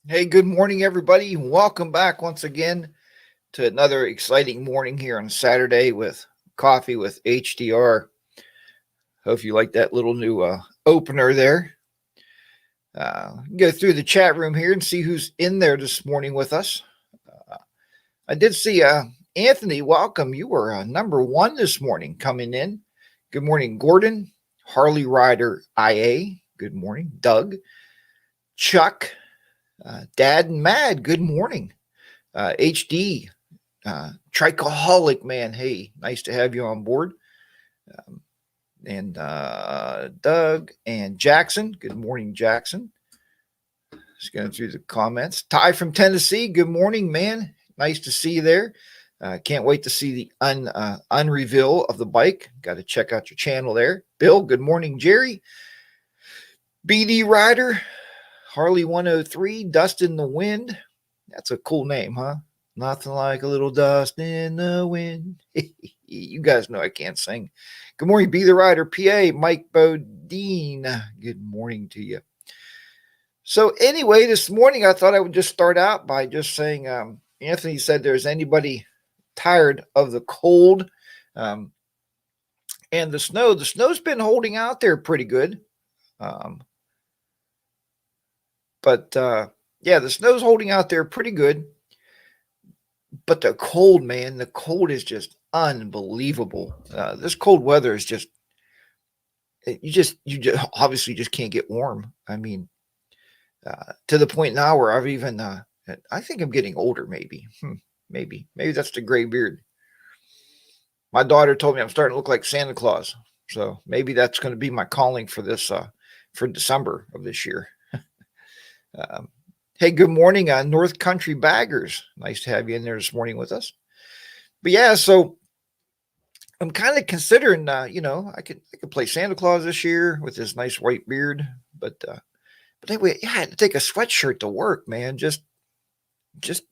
Hey, good morning, everybody. Welcome back once again to another exciting morning here on Saturday with coffee with HDR. Hope you like that little new opener there. Go through the chat room here and see who's in there this morning with us. I did see Anthony. Welcome. You were number one this morning coming in. Good morning, Gordon. Harley Rider IA. Good morning, Doug. Chuck. Dad and Mad. Good morning. HD, Trichoholic Man. Hey, nice to have you on board. And Doug and Jackson. Good morning, Jackson. Just going through the comments. Ty from Tennessee. Good morning, man. Nice to see you there. Can't wait to see the unreveal of the bike. Got to check out your channel there. Bill, good morning, Jerry. BD Rider, Harley 103, Dust in the Wind. That's a cool name, huh? Nothing like a little dust in the wind. You guys know I can't sing. Good morning, Be the Rider, PA, Mike Bodine. Good morning to you. So anyway, this morning I thought I would just start out by just saying, Anthony said there's anybody tired of the cold and the snow. The snow's been holding out there pretty good. But yeah, the snow's holding out there pretty good. But the cold, man, the cold is just unbelievable. This cold weather is just you just obviously just can't get warm. I mean, to the point now where I've even I think I'm getting older. Maybe that's the gray beard. My daughter told me I'm starting to look like Santa Claus, so maybe that's going to be my calling for this for December of this year. Hey, good morning, North Country Baggers. Nice to have you in there this morning with us. But yeah, so I'm kind of considering, I could play Santa Claus this year with this nice white beard, but anyway, yeah, I had to take a sweatshirt to work, man. Just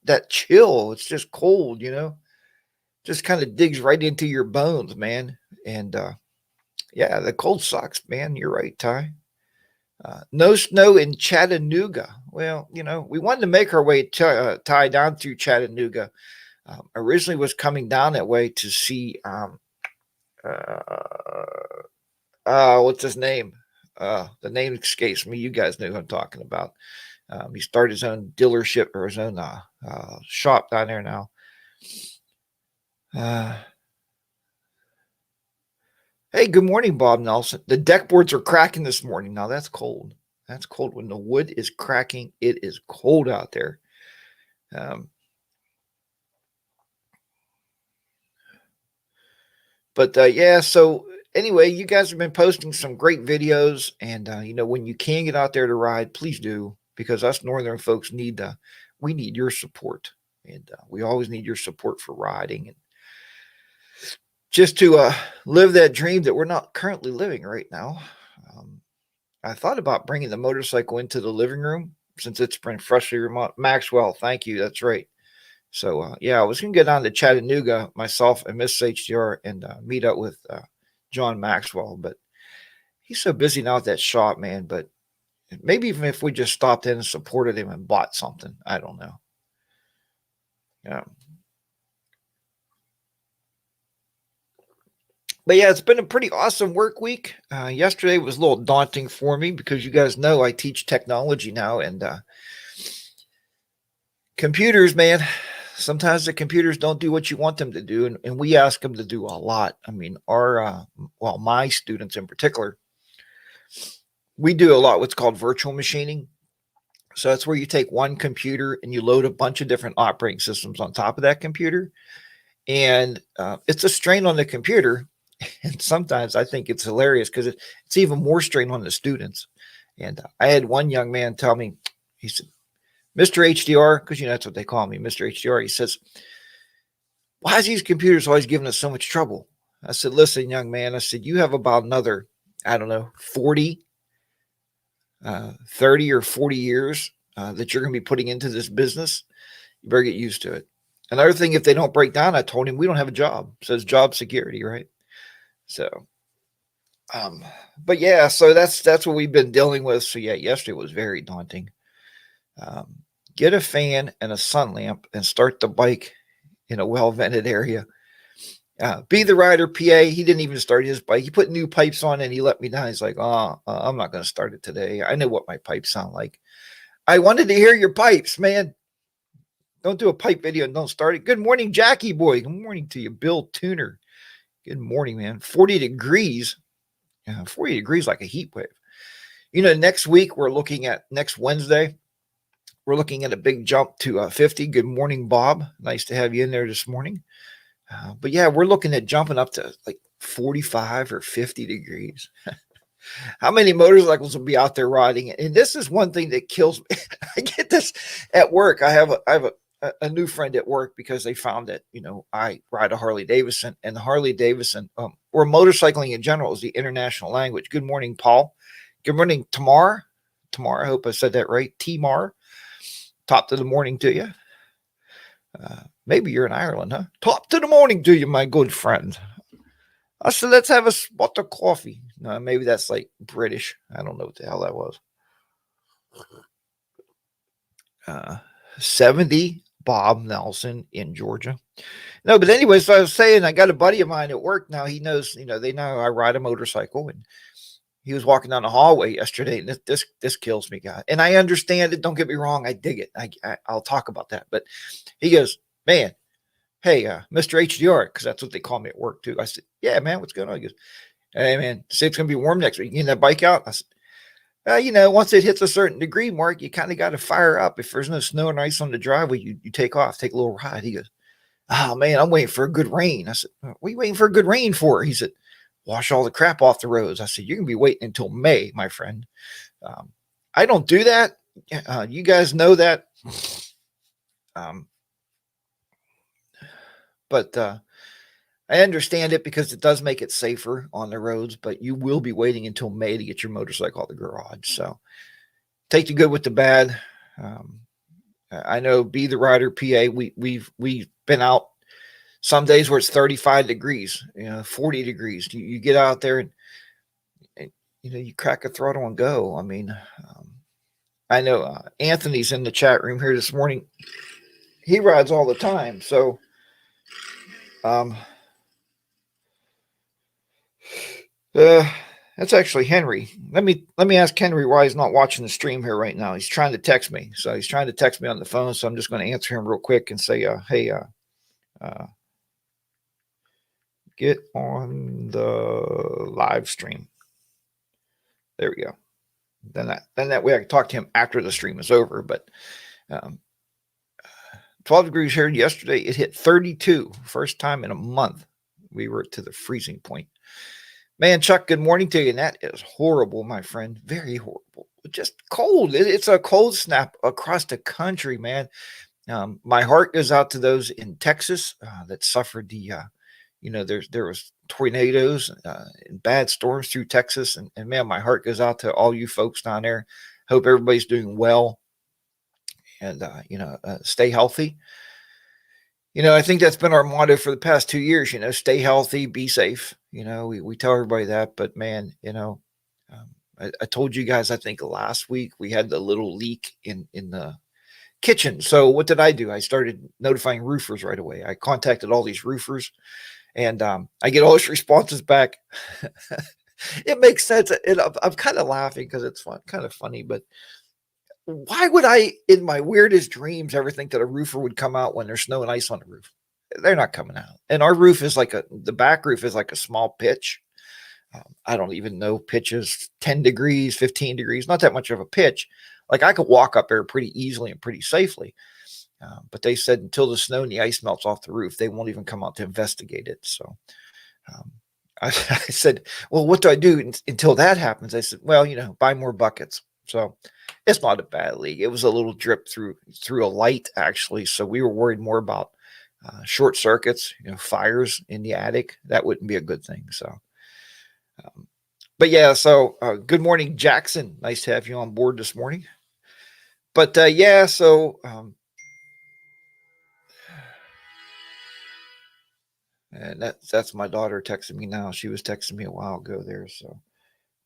that chill. It's just cold, just kind of digs right into your bones, man. And yeah, the cold sucks, man. You're right, Ty. No snow in Chattanooga. Well, we wanted to make our way tie down through Chattanooga. Originally was coming down that way to see, what's his name? The name escapes me. You guys know who I'm talking about. He started his own dealership or his own shop down there now. Hey, good morning, Bob Nelson. The deck boards are cracking this morning. Now that's cold. That's cold. When the wood is cracking, it is cold out there. But yeah, so anyway, you guys have been posting some great videos, and when you can get out there to ride, please do, because us northern folks need your support, and we always need your support for riding and just to live that dream that we're not currently living right now. I thought about bringing the motorcycle into the living room since it's been freshly remodeled. Maxwell, thank you. That's right. So, yeah, I was going to get down to Chattanooga, myself and Miss HDR, and meet up with John Maxwell. But he's so busy now at that shop, man. But maybe even if we just stopped in and supported him and bought something, I don't know. Yeah. But yeah, it's been a pretty awesome work week. Yesterday was a little daunting for me because you guys know I teach technology now, and computers, man. Sometimes the computers don't do what you want them to do, and we ask them to do a lot. I mean, my students in particular, we do a lot what's called virtual machining. So that's where you take one computer and you load a bunch of different operating systems on top of that computer, and it's a strain on the computer. And sometimes I think it's hilarious because it's even more strain on the students. And I had one young man tell me, he said, Mr. HDR, because that's what they call me, Mr. HDR. He says, why is these computers always giving us so much trouble? I said, listen, young man, I said, you have about another, I don't know, 30 or 40 years that you're going to be putting into this business. You better get used to it. Another thing, if they don't break down, I told him we don't have a job. It says job security, right? So, but yeah, so that's what we've been dealing with. So yeah, yesterday was very daunting. get a fan and a sun lamp and start the bike in a well-vented area. Be the rider, PA. He didn't even start his bike. He put new pipes on and he let me down. He's like, I'm not going to start it today. I know what my pipes sound like. I wanted to hear your pipes, man. Don't do a pipe video and don't start it. Good morning, Jackie boy. Good morning to you, Bill Tuner. Good morning, man. 40 degrees. 40 degrees like a heat wave. Next week, next Wednesday, we're looking at a big jump to 50. Good morning, Bob. Nice to have you in there this morning. But yeah, we're looking at jumping up to like 45 or 50 degrees. How many motorcycles will be out there riding? And this is one thing that kills me. I get this at work. I have a new friend at work because they found that, I ride a Harley Davidson, and the Harley Davidson, or motorcycling in general, is the international language. Good morning, Paul. Good morning, Tamar. I hope I said that right. Tamar. Top to the morning to you. Maybe you're in Ireland, huh? Top to the morning to you, my good friend. I said, let's have a spot of coffee. No, maybe that's like British. I don't know what the hell that was. 70, Bob Nelson in Georgia. No, but anyway, so I was saying, I got a buddy of mine at work now. He knows, they know I ride a motorcycle, and he was walking down the hallway yesterday, and this kills me, guy. And I understand it. Don't get me wrong. I dig it. I'll talk about that. But he goes, man, hey, Mr. HDR, because that's what they call me at work too. I said, yeah, man, what's going on? He goes, hey, man, say it's going to be warm next week. You getting that bike out? I said, once it hits a certain degree mark, you kind of got to fire up. If there's no snow and ice on the driveway, you take off, take a little ride. He goes, oh, man, I'm waiting for a good rain. I said, what are you waiting for a good rain for? He said, wash all the crap off the roads. I said, you're going to be waiting until May, my friend. I don't do that. You guys know that. But I understand it because it does make it safer on the roads, but you will be waiting until May to get your motorcycle out of the garage. So take the good with the bad. I know Be the Rider PA. We've been out some days where it's 35 degrees, 40 degrees. You get out there and you crack a throttle and go. I mean, I know Anthony's in the chat room here this morning. He rides all the time. So, that's actually Henry. Let me ask Henry why he's not watching the stream here right now. He's trying to text me. So he's trying to text me on the phone. So I'm just going to answer him real quick and say, hey, get on the live stream. There we go. Then that way I can talk to him after the stream is over. But 12 degrees here yesterday. It hit 32. First time in a month. We were to the freezing point. Man, Chuck, good morning to you. And that is horrible, my friend. Very horrible. Just cold. It's a cold snap across the country, man. My heart goes out to those in Texas that suffered the, there was tornadoes and bad storms through Texas. And man, my heart goes out to all you folks down there. Hope everybody's doing well and, stay healthy. I think that's been our motto for the past 2 years, stay healthy, be safe. We tell everybody that, but man, I told you guys, I think last week we had the little leak in the kitchen. So what did I do? I started notifying roofers right away. I contacted all these roofers and I get all these responses back. It makes sense. I'm kind of laughing because it's kind of funny, but why would I, in my weirdest dreams, ever think that a roofer would come out when there's snow and ice on the roof? They're not coming out. And our roof is the back roof is like a small pitch. I don't even know pitches, 10 degrees, 15 degrees, not that much of a pitch. Like I could walk up there pretty easily and pretty safely. But they said until the snow and the ice melts off the roof, they won't even come out to investigate it. So I said, well, what do I do until that happens? I said, well, buy more buckets. So it's not a bad leak. It was a little drip through a light, actually. So we were worried more about short circuits, fires in the attic. That wouldn't be a good thing. So, but yeah, so good morning, Jackson. Nice to have you on board this morning. But yeah, so and that's my daughter texting me now. She was texting me a while ago there. So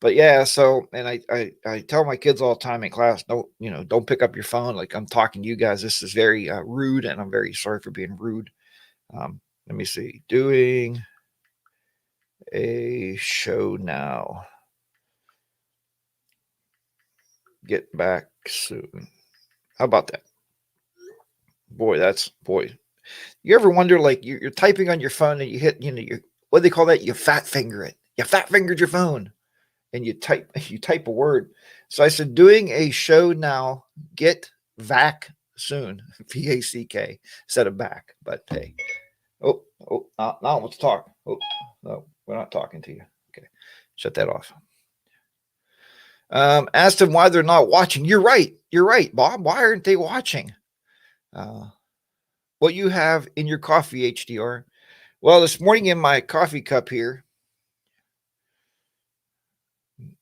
But yeah, so and I tell my kids all the time in class, don't pick up your phone. Like I'm talking to you guys. This is very rude, and I'm very sorry for being rude. Let me see. Doing a show now. Get back soon. How about that? Boy. You ever wonder, like you're typing on your phone and you hit, your what do they call that? You fat finger it. You fat fingered your phone, and you type a word. So I said, doing a show now. Get vac soon. VACK instead of back. But hey, now let's talk. Oh no, we're not talking to you. Okay, shut that off. Asked them why they're not watching. You're right, Bob. Why aren't they watching? What you have in your coffee, HDR? Well, this morning in my coffee cup here,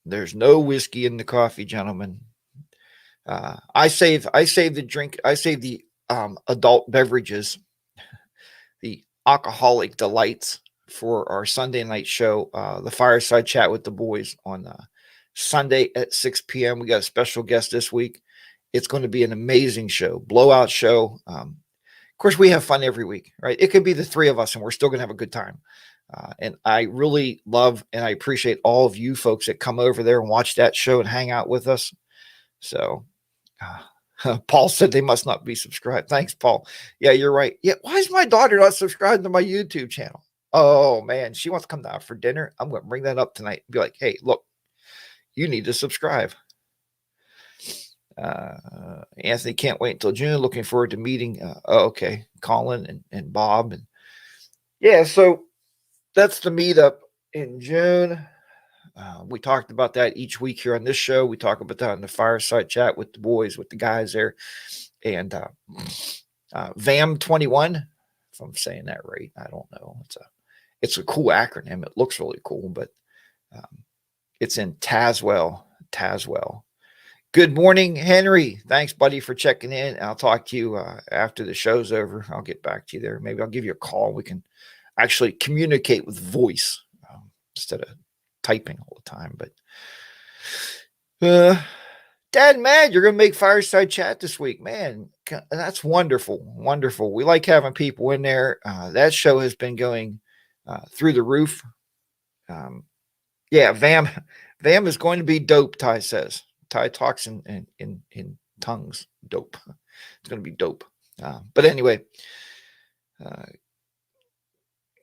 there's no whiskey in the coffee, gentlemen. I save the drink. I save the adult beverages, the alcoholic delights for our Sunday night show, the fireside chat with the boys on Sunday at 6 p.m. We got a special guest this week. It's going to be an amazing show, blowout show. Of course, we have fun every week, right? It could be the three of us, and we're still going to have a good time. And I really love and I appreciate all of you folks that come over there and watch that show and hang out with us. So, Paul said they must not be subscribed. Thanks, Paul. Yeah, you're right. Yeah, why is my daughter not subscribed to my YouTube channel? Oh, man, she wants to come down for dinner. I'm going to bring that up tonight and be like, hey, look, you need to subscribe. Anthony can't wait until June. Looking forward to meeting. Okay, Colin and Bob. And yeah, so that's the meetup in June. We talked about that each week here on this show. We talk about that on the fireside chat with the boys, with the guys there. And VAM 21, if I'm saying that right, I don't know. It's a cool acronym. It looks really cool, but it's in Tazewell. Good morning, Henry. Thanks, buddy, for checking in. I'll talk to you after the show's over. I'll get back to you there. Maybe I'll give you a call. We can actually communicate with voice instead of typing all the time. But Dad, man, you're going to make fireside chat this week, man. That's wonderful. We like having people in there. That show has been going through the roof. Yeah, VAM is going to be dope. Ty says. Ty talks in tongues. Dope. It's going to be dope. But anyway,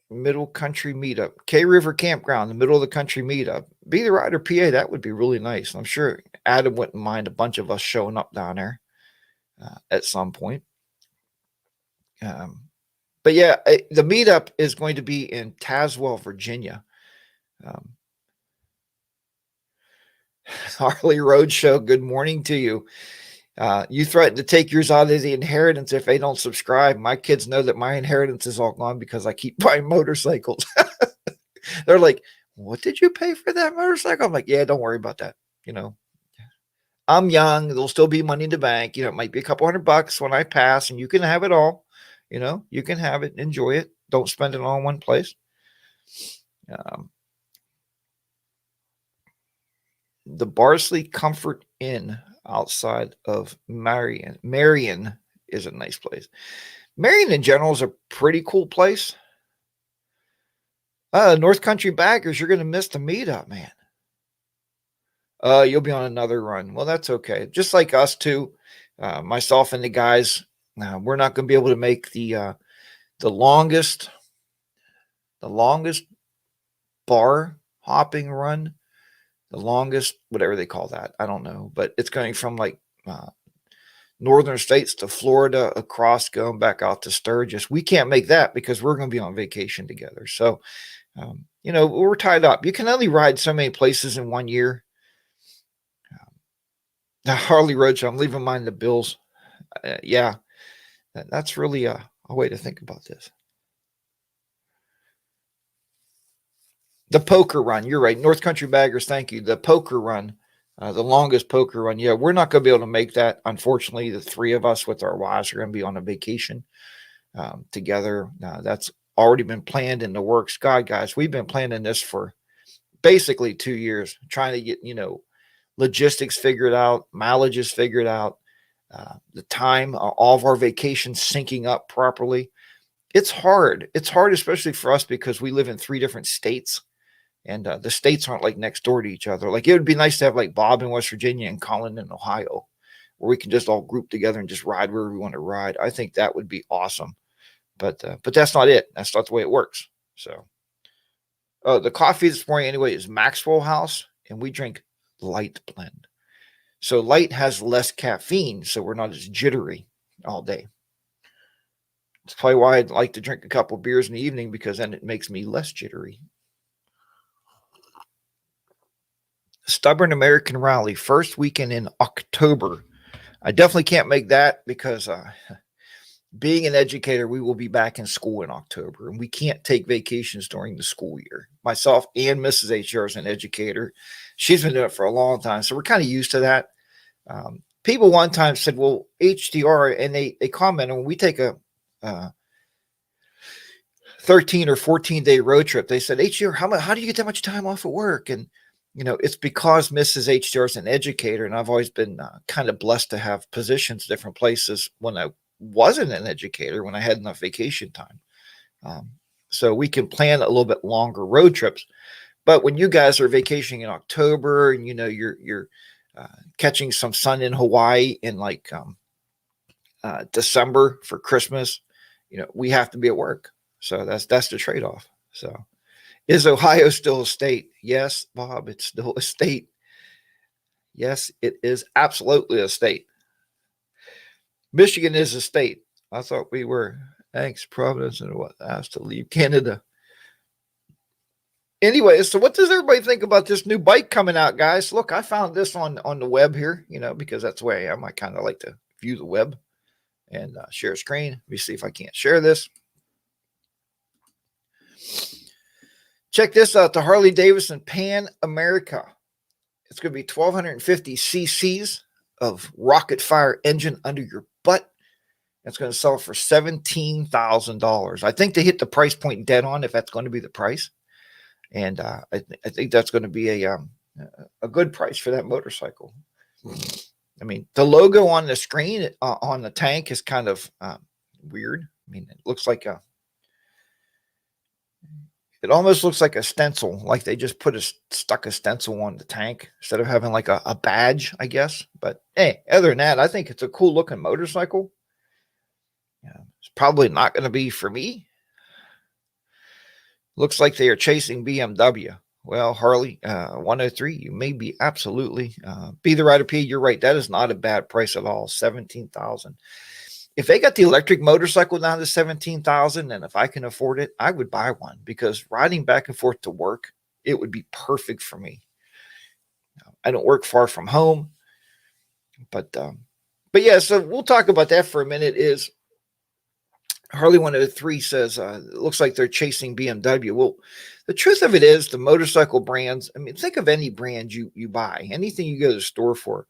Middle Country Meetup, K River Campground, the middle of the country meetup. Be the Rider, PA. That would be really nice. I'm sure Adam wouldn't mind a bunch of us showing up down there at some point. But yeah, the meetup is going to be in Tazewell, Virginia. Harley Roadshow, good morning to you. You threaten to take yours out of the inheritance if they don't subscribe. My kids know that my inheritance is all gone because I keep buying motorcycles. They're like, what did you pay for that motorcycle? I'm like, yeah, don't worry about that. I'm young. There'll still be money in the bank. It might be a couple $100 when I pass, and you can have it all. You can have it, enjoy it. Don't spend it all in one place. The Barsley Comfort Inn outside of Marion. Marion is a nice place. Marion in general is a pretty cool place. North Country Baggers, you're going to miss the meetup, man. You'll be on another run. Well, that's okay. Just like us too, myself and the guys, we're not going to be able to make the longest bar hopping run. The longest, whatever they call that, I don't know, but it's going from like northern states to Florida, across, going back out to Sturgis. We can't make that because we're going to be on vacation together. So, we're tied up. You can only ride so many places in 1 year. The Harley Roadshow, I'm leaving mine the Bills. Yeah, that's really a way to think about this. The poker run. You're right. North Country Baggers. Thank you. The poker run, the longest poker run. Yeah, we're not going to be able to make that. Unfortunately, the three of us with our wives are going to be on a vacation together. That's already been planned in the works. God, guys, we've been planning this for basically 2 years trying to get, logistics figured out, mileages figured out, the time, all of our vacations syncing up properly. It's hard. It's hard, especially for us because we live in 3 different states, and the states aren't like next door to each other. Like it would be nice to have like Bob in West Virginia and Colin in Ohio, where we can just all group together and just ride wherever we want to ride. I think that would be awesome. But that's not it. That's not the way it works. So the coffee this morning anyway is Maxwell House, and we drink light blend. So light has less caffeine, so we're not as jittery all day. It's probably why I'd like to drink a couple beers in the evening, because then it makes me less jittery. Stubborn American Rally, first weekend in October. I definitely can't make that because being an educator, we will be back in school in October, and we can't take vacations during the school year. Myself and Mrs. HDR is an educator. She's been doing it for a long time, so we're kind of used to that. People one time said, well, HDR, and they commented, when we take a 13 or 14-day road trip, they said, HDR, how do you get that much time off of work? And, it's because Mrs. HDR is an educator, and I've always been kind of blessed to have positions different places when I wasn't an educator, when I had enough vacation time. So we can plan a little bit longer road trips. But when you guys are vacationing in October, and you're catching some sun in Hawaii in like December for Christmas, we have to be at work. So that's the trade-off. So is Ohio still a state? Yes, Bob, it's still a state. Yes, it is absolutely a state. Michigan is a state. I thought we were. Thanks, Providence, and what asked to leave Canada. Anyway, so what does everybody think about this new bike coming out, guys? Look, I found this on the web here, because that's the way I am. I kind of like to view the web and share a screen. Let me see if I can't share this. Check this out, the Harley Davidson Pan America. It's going to be 1,250 cc's of rocket fire engine under your butt. It's going to sell for $17,000. I think they hit the price point dead on, if that's going to be the price. And I think that's going to be a good price for that motorcycle. I mean, the logo on the screen on the tank is kind of weird. I mean, it looks like it almost looks like a stencil, like they just stuck a stencil on the tank instead of having like a badge, I guess. But hey, other than that, I think it's a cool looking motorcycle. Yeah, it's probably not going to be for me. Looks like they are chasing BMW. Well, Harley 103, you may be absolutely be the rider P. You're right. That is not a bad price at all. 17,000. If they got the electric motorcycle down to 17,000, and if I can afford it, I would buy one, because riding back and forth to work, it would be perfect for me. I don't work far from home, but yeah. So we'll talk about that for a minute. Is Harley 103 says it looks like they're chasing BMW. Well, the truth of it is, the motorcycle brands, I mean, think of any brand you buy, anything you go to the store for.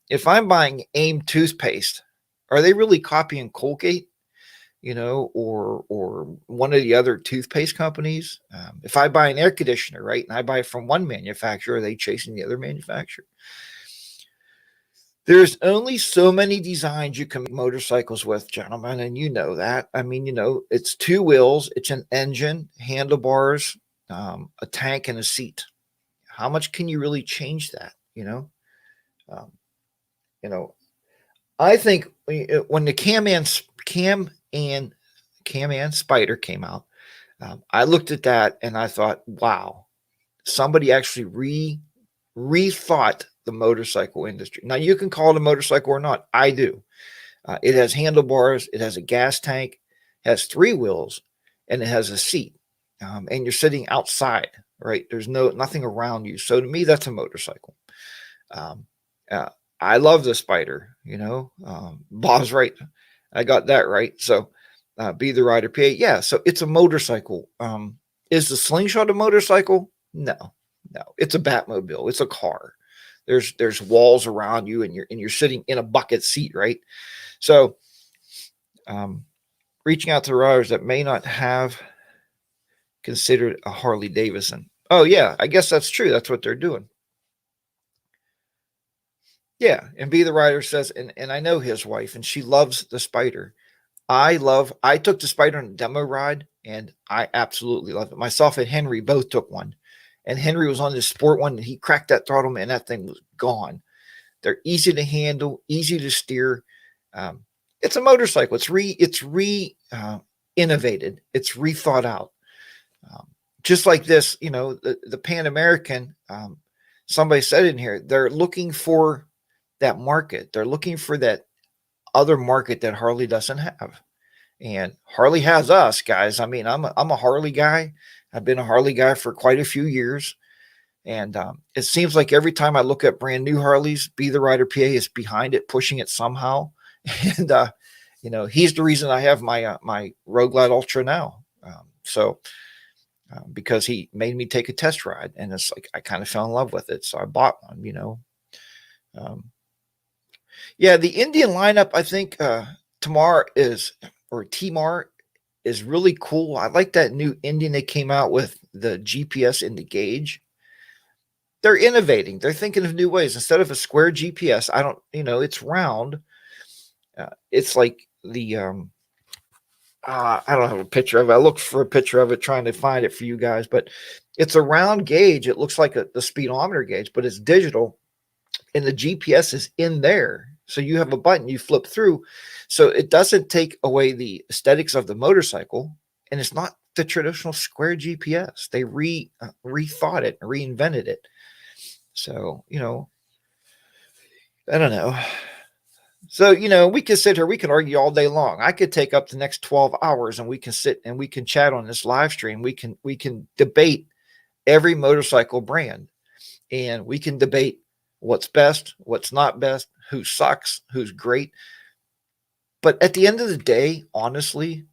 If I'm buying AIM toothpaste, are they really copying Colgate, or one of the other toothpaste companies? If I buy an air conditioner, right, and I buy it from one manufacturer, are they chasing the other manufacturer? There's only so many designs you can make motorcycles with, gentlemen, and you know that. I mean, it's 2 wheels, it's an engine, handlebars, a tank, and a seat. How much can you really change that? I think when the Can-Am Spider came out, I looked at that and I thought, wow, somebody actually rethought the motorcycle industry. Now, you can call it a motorcycle or not. I do. It has handlebars, it has a gas tank, has 3 wheels, and it has a seat. And you're sitting outside, right? There's nothing around you. So to me, that's a motorcycle. I love the Spider, Bob's right. I got that right. So be the rider PA. Yeah, so it's a motorcycle. Is the Slingshot a motorcycle? No. It's a Batmobile. It's a car. There's walls around you, and you're sitting in a bucket seat, right? So reaching out to riders that may not have considered a Harley Davidson. Oh yeah, I guess that's true. That's what they're doing. Yeah, and Be the Rider says, and I know his wife, and she loves the Spider. I took the Spider on a demo ride, and I absolutely love it. Myself and Henry both took one, and Henry was on the sport one, and he cracked that throttle, and that thing was gone. They're easy to handle, easy to steer. Um, it's a motorcycle. It's innovated. It's rethought out. Um, just like this, the Pan American. Somebody said in here, they're looking for that market. They're looking for that other market that Harley doesn't have. And Harley has us, guys. I mean, I'm a Harley guy. I've been a Harley guy for quite a few years. And it seems like every time I look at brand new Harleys, Be the Rider PA is behind it, pushing it somehow. And he's the reason I have my Road Glide Ultra now. Because he made me take a test ride, and it's like I kind of fell in love with it, so I bought one. Yeah, the Indian lineup, I think Timar is really cool. I like that new Indian they came out with, the GPS in the gauge. They're innovating. They're thinking of new ways. Instead of a square GPS, it's round. It's like the I don't have a picture of it. I looked for a picture of it trying to find it for you guys, but it's a round gauge. It looks like the speedometer gauge, but it's digital, and the GPS is in there. So you have a button you flip through. So it doesn't take away the aesthetics of the motorcycle, and it's not the traditional square GPS. They rethought it, reinvented it. So, I don't know. So, we can sit here, we can argue all day long. I could take up the next 12 hours, and we can sit and we can chat on this live stream. We can debate every motorcycle brand, and we can debate what's best, what's not best, who sucks, who's great. But at the end of the day, honestly,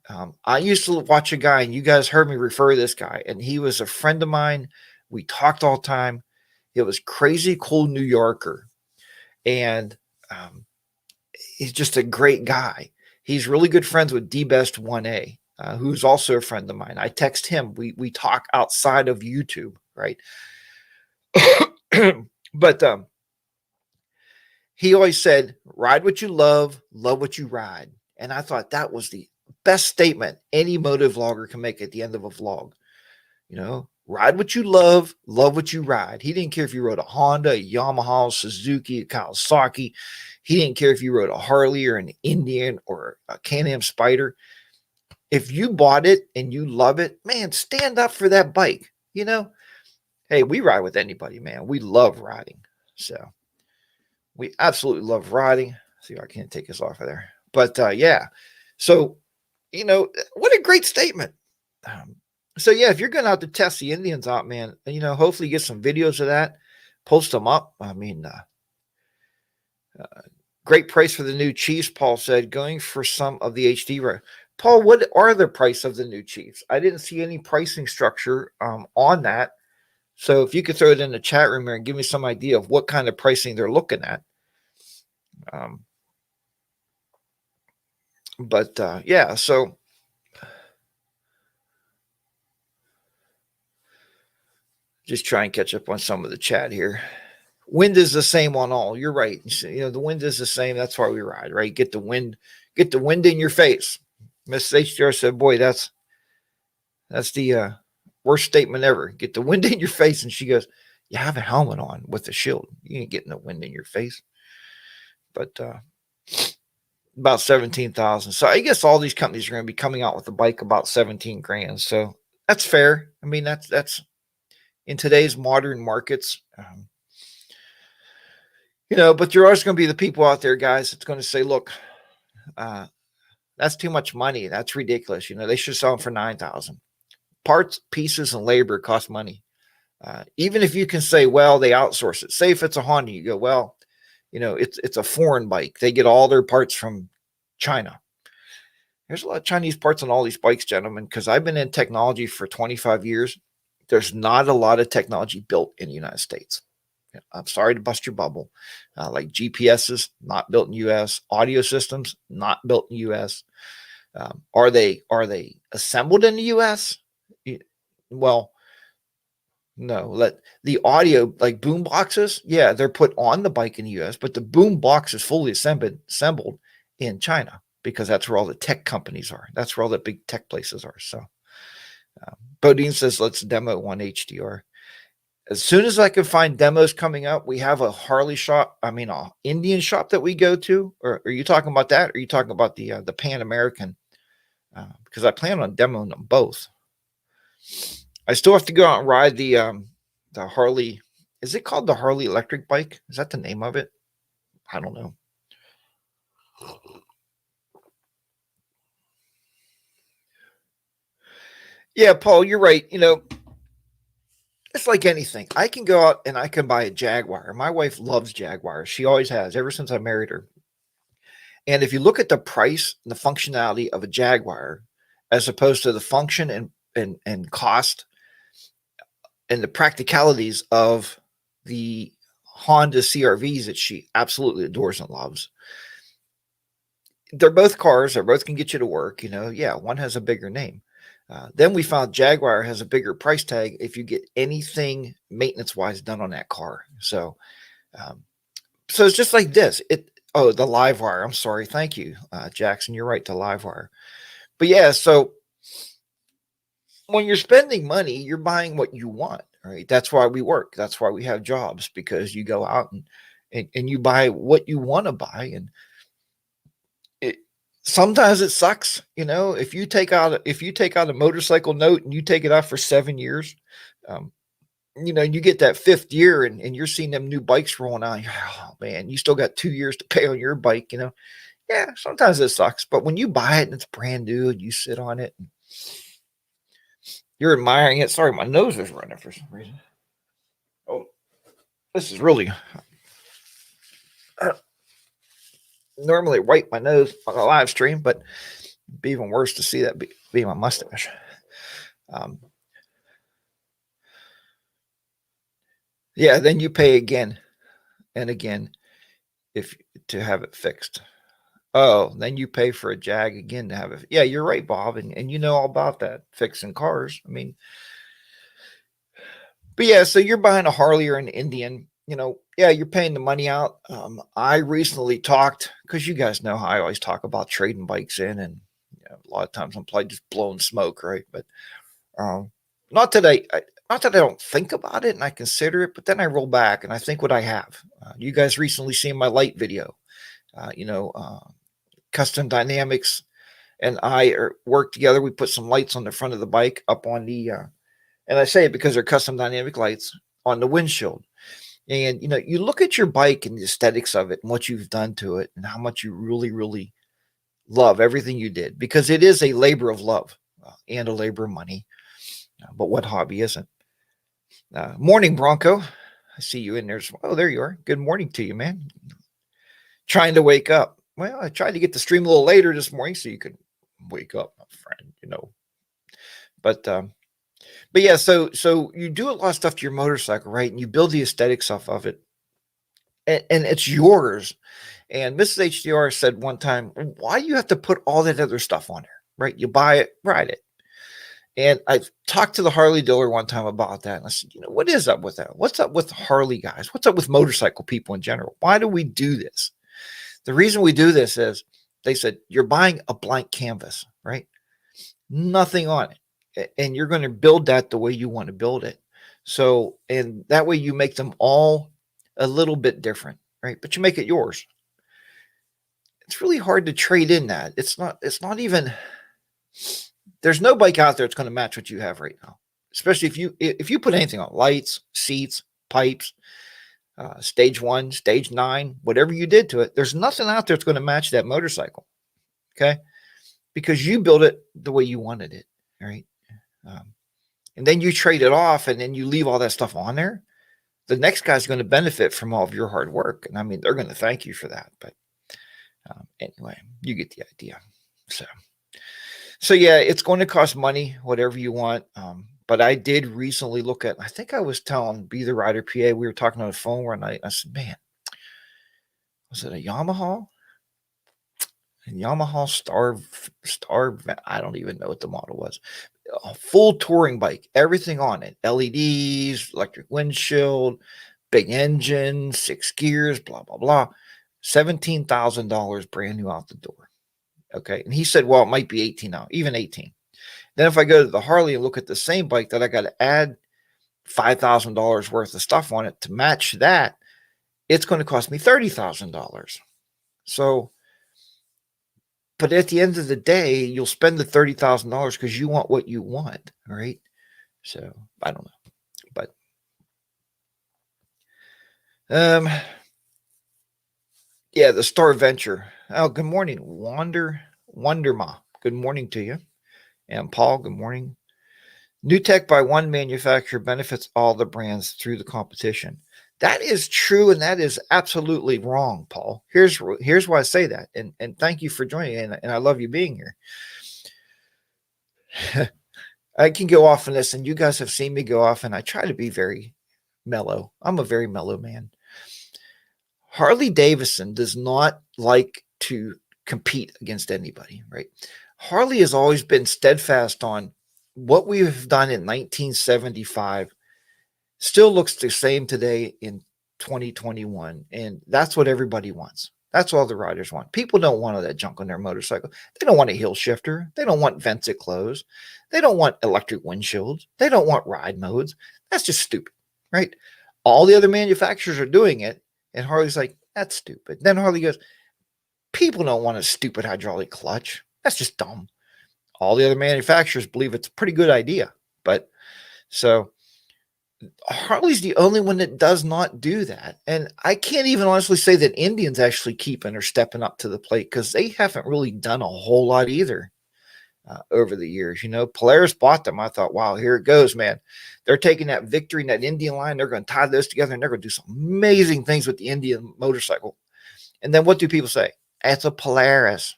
I used to watch a guy, and you guys heard me refer to this guy, and he was a friend of mine. We talked all the time. It was Crazy Cool New Yorker. And he's just a great guy. He's really good friends with D-Best 1A, who's also a friend of mine. I text him. We talk outside of YouTube, right? But he always said, ride what you love what you ride. And I thought that was the best statement any motive vlogger can make at the end of a vlog. Ride what you love what you ride. He didn't care if you rode a Honda, a Yamaha, Suzuki, a Kawasaki. He didn't care if you rode a Harley or an Indian or a Can-Am Spider. If you bought it and you love it, man, stand up for that bike. Hey, we ride with anybody, man. We love riding. So we absolutely love riding. Let's see if I can't take this off of there. But yeah. So, what a great statement. So yeah, if you're going out to test the Indians out, man, hopefully get some videos of that, post them up. I mean, great price for the new Chiefs, Paul said, going for some of the HD. Paul, what are the price of the new Chiefs? I didn't see any pricing structure on that. So if you could throw it in the chat room there and give me some idea of what kind of pricing they're looking at. But yeah, so just try and catch up on some of the chat here. Wind is the same on all. You're right. The wind is the same. That's why we ride, right? Get the wind in your face. Miss HDR said, boy, that's the worst statement ever. Get the wind in your face. And she goes, you have a helmet on with a shield. You ain't getting the wind in your face. But about 17,000. So I guess all these companies are going to be coming out with a bike about 17 grand. So that's fair. I mean, that's in today's modern markets. But there are going to be the people out there, guys, that's going to say, look, that's too much money. That's ridiculous. They should sell them for 9,000. Parts, pieces, and labor cost money. Even if you can say, well, they outsource it. Say if it's a Honda, you go, well, it's a foreign bike. They get all their parts from China. There's a lot of Chinese parts on all these bikes, gentlemen, because I've been in technology for 25 years. There's not a lot of technology built in the United States. I'm sorry to bust your bubble. Like GPSs, not built in the U.S. Audio systems, not built in the U.S. Are they assembled in the U.S.? Well, No, let the audio like boom boxes, yeah, they're put on the bike in the US, but the boom box is fully assembled in China because that's where all the tech companies are. That's where all the big tech places are. So Bodine says, let's demo one HDR. As soon as I can find demos coming up, we have a Harley shop. I mean, a Indian shop that we go to. Or are you talking about that? Or are you talking about the Pan American? Because I plan on demoing them both. I still have to go out and ride the Harley. Is it called the Harley electric bike? Is that the name of it? I don't know. Yeah, Paul, you're right. You know, it's like anything. I can go out and I can buy a Jaguar. My wife loves Jaguars. She always has ever since I married her. And if you look at the price and the functionality of a Jaguar as opposed to the function and cost and the practicalities of the Honda CRVs that she absolutely adores and loves, they're both cars. They both can get you to work. You know, yeah, one has a bigger name. Then we found Jaguar has a bigger price tag if you get anything maintenance wise done on that car. Um, so it's just like this. The live wire. I'm sorry. Thank you, Jackson. You're right. The live wire. But yeah, so when you're spending money, you're buying what you want, right? That's why we work. That's why we have jobs, because you go out and you buy what you want to buy. And it sometimes it sucks, you know, if you take out a motorcycle note and you take it out for 7 years, um, you know, you get that fifth year and you're seeing them new bikes rolling out. Oh man, you still got 2 years to pay on your bike, you know. Yeah, sometimes it sucks, but when you buy it and it's brand new and you sit on it and you're admiring it. Sorry, my nose is running for some reason. Oh, this is really normally wipe my nose on a live stream, but it'd be even worse to see that be my mustache. Um, yeah, then you pay again and again if to have it fixed. Oh, then you pay for a Jag again to have it. Yeah, you're right, Bob, and you know all about that fixing cars. I mean, but yeah, so you're buying a Harley or an Indian, you know, yeah, you're paying the money out. I recently talked, because you guys know how I always talk about trading bikes in, and you know, a lot of times I'm probably just blowing smoke, right? But um, not that not that I don't think about it and I consider it, but then I roll back and I think what I have. You guys recently seen my light video, you know, Custom Dynamics and work together. We put some lights on the front of the bike up on the and I say it because they're custom dynamic lights on the windshield. And you know, you look at your bike and the aesthetics of it and what you've done to it and how much you really, really love everything you did, because it is a labor of love and a labor of money. But what hobby isn't? Morning, Bronco. I see you in there. Oh, there you are. Good morning to you, man. Trying to wake up. Well, I tried to get the stream a little later this morning so you could wake up, my friend. You know, but yeah, so you do a lot of stuff to your motorcycle, right? And you build the aesthetics off of it, and it's yours. And Mrs. HDR said one time, "Why do you have to put all that other stuff on there, right? You buy it, ride it." And I talked to the Harley dealer one time about that, and I said, "You know, what is up with that? What's up with Harley guys? What's up with motorcycle people in general? Why do we do this?" The reason we do this is they said you're buying a blank canvas, right? Nothing on it. And you're going to build that the way you want to build it. So, and that way you make them all a little bit different, right? But you make it yours. It's really hard to trade in that. It's not even, there's no bike out there that's going to match what you have right now. Especially if you put anything on, lights, seats, pipes, stage 1, stage 9, whatever you did to it, there's nothing out there that's going to match that motorcycle. Okay. Because you built it the way you wanted it. Right. And then you trade it off and then you leave all that stuff on there. The next guy's going to benefit from all of your hard work. And I mean, they're going to thank you for that. But anyway, you get the idea. So yeah, it's going to cost money, whatever you want. But I did recently look at, I think I was telling Be the Rider PA, we were talking on the phone one night. I said, man, was it a Yamaha? Yamaha Star. I don't even know what the model was. A full touring bike, everything on it: LEDs, electric windshield, big engine, 6 gears, blah blah blah. $17,000 brand new out the door. Okay, and he said, well, it might be 18 now, even 18. Then if I go to the Harley and look at the same bike that I got to add $5,000 worth of stuff on it to match that, it's going to cost me $30,000. So, but at the end of the day, you'll spend the $30,000 because you want what you want, right? So I don't know, but yeah, the Star Venture. Oh, good morning, Wonderma. Good morning to you, and Paul. Good morning. New tech by one manufacturer benefits all the brands through the competition. That is true, and that is absolutely wrong, Paul. Here's why I say that, and thank you for joining, and I love you being here. I can go off on this, and you guys have seen me go off, and I try to be very mellow. I'm a very mellow man. Harley Davidson does not like to compete against anybody, right? Harley has always been steadfast on what we have done in 1975 still looks the same today in 2021. And that's what everybody wants. That's all the riders want. People don't want all that junk on their motorcycle. They don't want a hill shifter. They don't want vents that close. They don't want electric windshields. They don't want ride modes. That's just stupid, right? All the other manufacturers are doing it. And Harley's like, that's stupid. Then Harley goes, people don't want a stupid hydraulic clutch. That's just dumb. All the other manufacturers believe it's a pretty good idea. But so Harley's the only one that does not do that. And I can't even honestly say that Indians actually keeping or stepping up to the plate because they haven't really done a whole lot either over the years. You know, Polaris bought them. I thought, wow, here it goes, man. They're taking that victory and that Indian line. They're going to tie those together and they're going to do some amazing things with the Indian motorcycle. And then what do people say? It's a Polaris.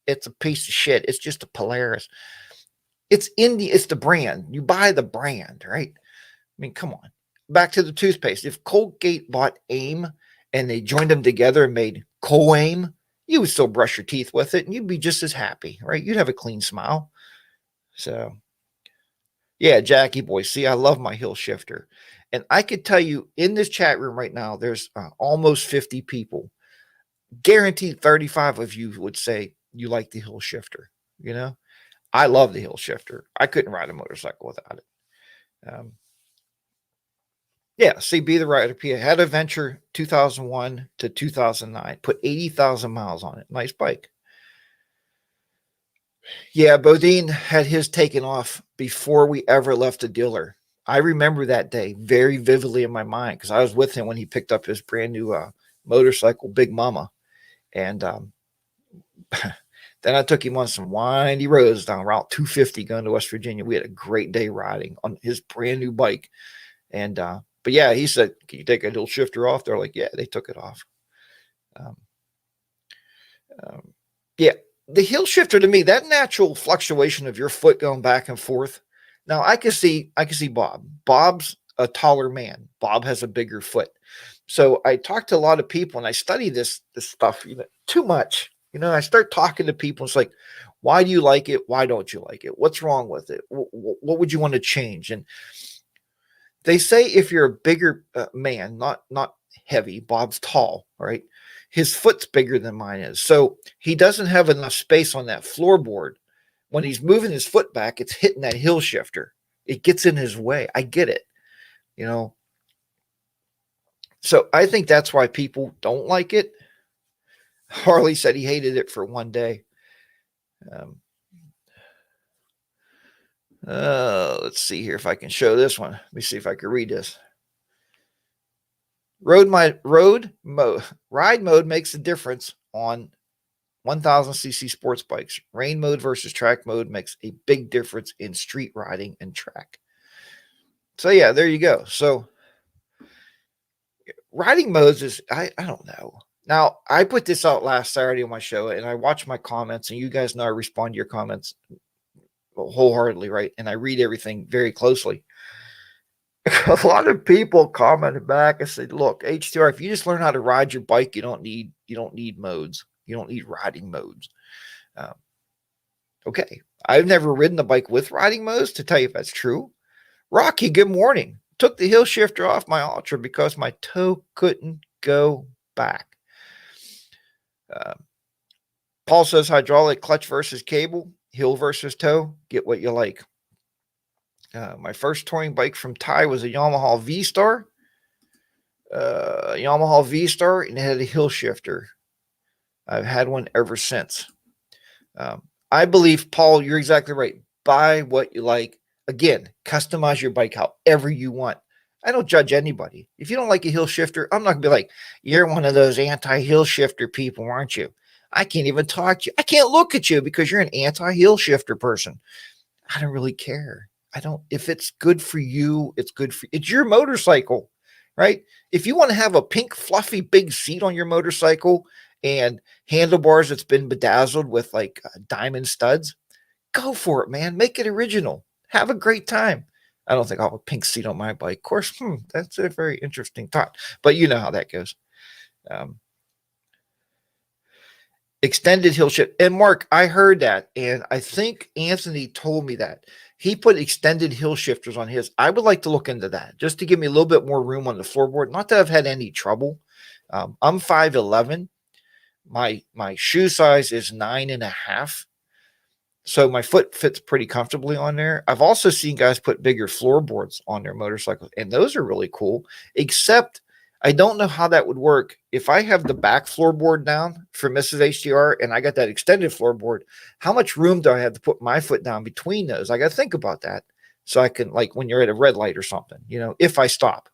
It's a piece of shit. It's just a Polaris. It's It's the brand. You buy the brand, right? I mean, come on. Back to the toothpaste. If Colgate bought AIM and they joined them together and made Co-AIM, you would still brush your teeth with it and you'd be just as happy, right? You'd have a clean smile. So, yeah, Jackie boy, see, I love my hill shifter. And I could tell you in this chat room right now, there's almost 50 people. Guaranteed 35 of you would say you like the hill shifter. You know, I love the hill shifter. I couldn't ride a motorcycle without it. Yeah, CB the Rider P had a Venture 2001 to 2009, put 80,000 miles on it. Nice bike. Yeah, Bodine had his taken off before we ever left the dealer. I remember that day very vividly in my mind because I was with him when he picked up his brand new motorcycle, Big Mama. And then I took him on some windy roads down Route 250 going to West Virginia. We had a great day riding on his brand new bike. And but yeah, he said, can you take a little shifter off? They're like, yeah, they took it off. Yeah, the hill shifter to me, that natural fluctuation of your foot going back and forth. Now I can see Bob. Bob's a taller man. Bob has a bigger foot. So I talk to a lot of people and I study this stuff, too much. I start talking to people. It's like, why do you like it? Why don't you like it? What's wrong with it? What would you want to change? And they say if you're a bigger man, not heavy, Bob's tall, right? His foot's bigger than mine is. So he doesn't have enough space on that floorboard. When he's moving his foot back, it's hitting that hill shifter. It gets in his way. I get it, So I think that's why people don't like it. Harley said he hated it for one day. Let's see here if I can show this one. Let me see if I can read this. Ride mode makes a difference on 1000cc sports bikes. Rain mode versus track mode makes a big difference in street riding and track. So yeah, there you go. So riding modes is, I don't know. Now, I put this out last Saturday on my show and I watch my comments, and you guys know I respond to your comments wholeheartedly, right? And I read everything very closely. A lot of people commented back and said, look, HDR, if you just learn how to ride your bike, you don't need modes. You don't need riding modes. Okay, I've never ridden the bike with riding modes to tell you if that's true. Rocky, good morning. Took the hill shifter off my Ultra because my toe couldn't go back. Paul says hydraulic clutch versus cable, hill versus toe. Get what you like. My first touring bike from Thai was a Yamaha V-Star. Yamaha V-Star, and it had a hill shifter. I've had one ever since. I believe, Paul, you're exactly right. Buy what you like. Again, customize your bike however you want. I don't judge anybody. If you don't like a hill shifter, I'm not going to be like, you're one of those anti-hill shifter people, aren't you? I can't even talk to you. I can't look at you because you're an anti-hill shifter person. I don't really care. If it's good for you, it's your motorcycle, right? If you want to have a pink, fluffy, big seat on your motorcycle and handlebars that's been bedazzled with like diamond studs, go for it, man. Make it original. Have a great time. I don't think I'll have a pink seat on my bike. Of course, that's a very interesting thought, but you know how that goes. Extended hill shift. And Mark, I heard that, and I think Anthony told me that. He put extended hill shifters on his. I would like to look into that just to give me a little bit more room on the floorboard. Not that I've had any trouble. I'm 5'11". My shoe size is 9.5. So my foot fits pretty comfortably on there. I've also seen guys put bigger floorboards on their motorcycles, and those are really cool, except I don't know how that would work. If I have the back floorboard down for Mrs. HDR and I got that extended floorboard, how much room do I have to put my foot down between those? I got to think about that so I can, like when you're at a red light or something, if I stop.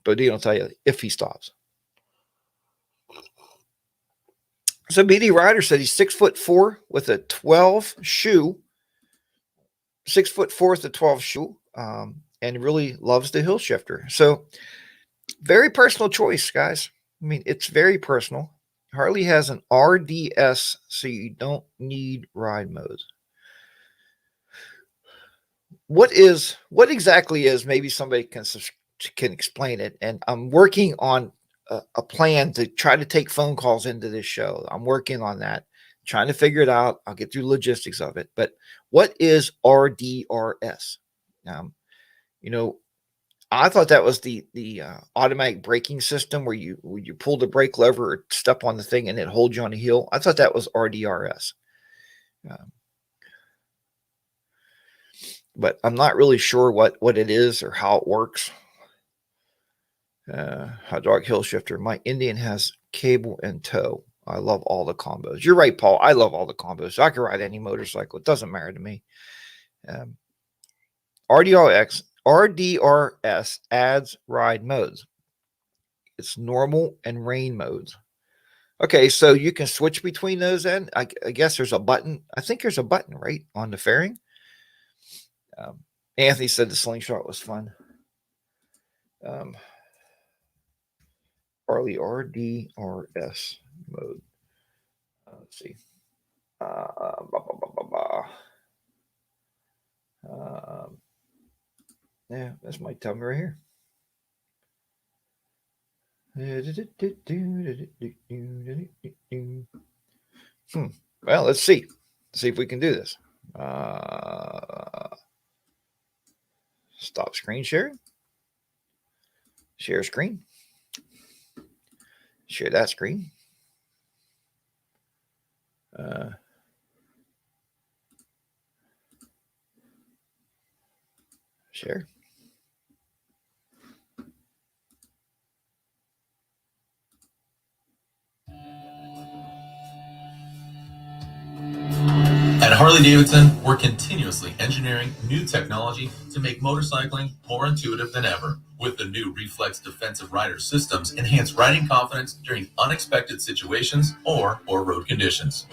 But he don't tell you if he stops. So BD Ryder said he's 6'4" with a 12 shoe, 6'4" with a 12 shoe, and really loves the hill shifter. So very personal choice, guys. I mean, it's very personal. Harley has an RDS, so you don't need ride modes. What exactly is? Maybe somebody can explain it. And I'm working on a plan to try to take phone calls into this show. I'm working on that, trying to figure it out. I'll get through logistics of it. But what is RDRS? I thought that was the automatic braking system where you pull the brake lever or step on the thing and it holds you on the hill. I thought that was RDRS. But I'm not really sure what it is or how it works. Hydraulic hill shifter. My Indian has cable and tow. I love all the combos. You're right, Paul. I love all the combos. I can ride any motorcycle. It doesn't matter to me. RDRS adds ride modes. It's normal and rain modes. Okay, so you can switch between those then. I guess there's a button. I think there's a button, right, on the fairing. Anthony said the slingshot was fun. Harley RDRS mode. Let's see. Yeah, that's my tummy right here. Well, let's see. See if we can do this. Stop screen sharing. Share screen. Share that screen. Share. At Harley-Davidson, we're continuously engineering new technology to make motorcycling more intuitive than ever. With the new Reflex Defensive Rider systems, enhance riding confidence during unexpected situations or road conditions.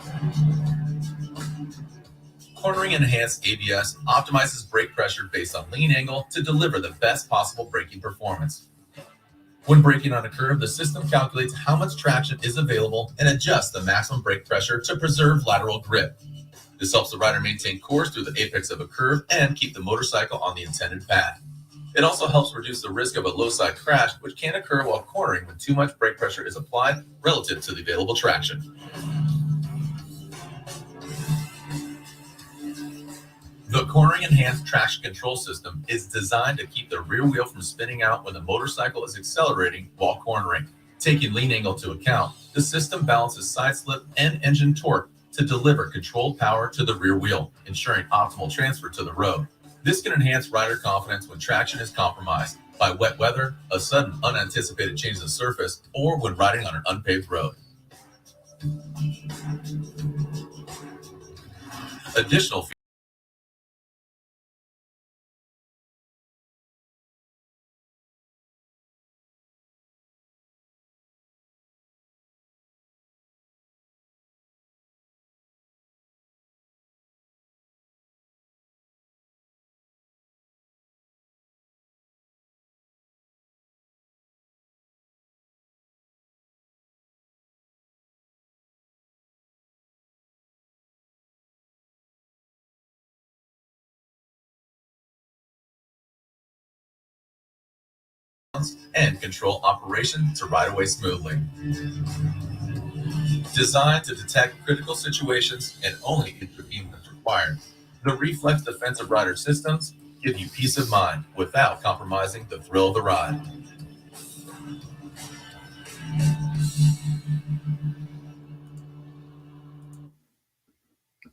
Cornering Enhanced ABS optimizes brake pressure based on lean angle to deliver the best possible braking performance. When braking on a curve, the system calculates how much traction is available and adjusts the maximum brake pressure to preserve lateral grip. This helps the rider maintain course through the apex of a curve and keep the motorcycle on the intended path. It also helps reduce the risk of a low-side crash, which can occur while cornering when too much brake pressure is applied relative to the available traction. The cornering enhanced traction control system is designed to keep the rear wheel from spinning out when the motorcycle is accelerating while cornering. Taking lean angle into account, the system balances side slip and engine torque to deliver controlled power to the rear wheel, ensuring optimal transfer to the road. This can enhance rider confidence when traction is compromised by wet weather, a sudden unanticipated change of surface, or when riding on an unpaved road. Additional and control operation to ride away smoothly. Designed to detect critical situations and only intervene when required, the reflex defensive rider systems give you peace of mind without compromising the thrill of the ride.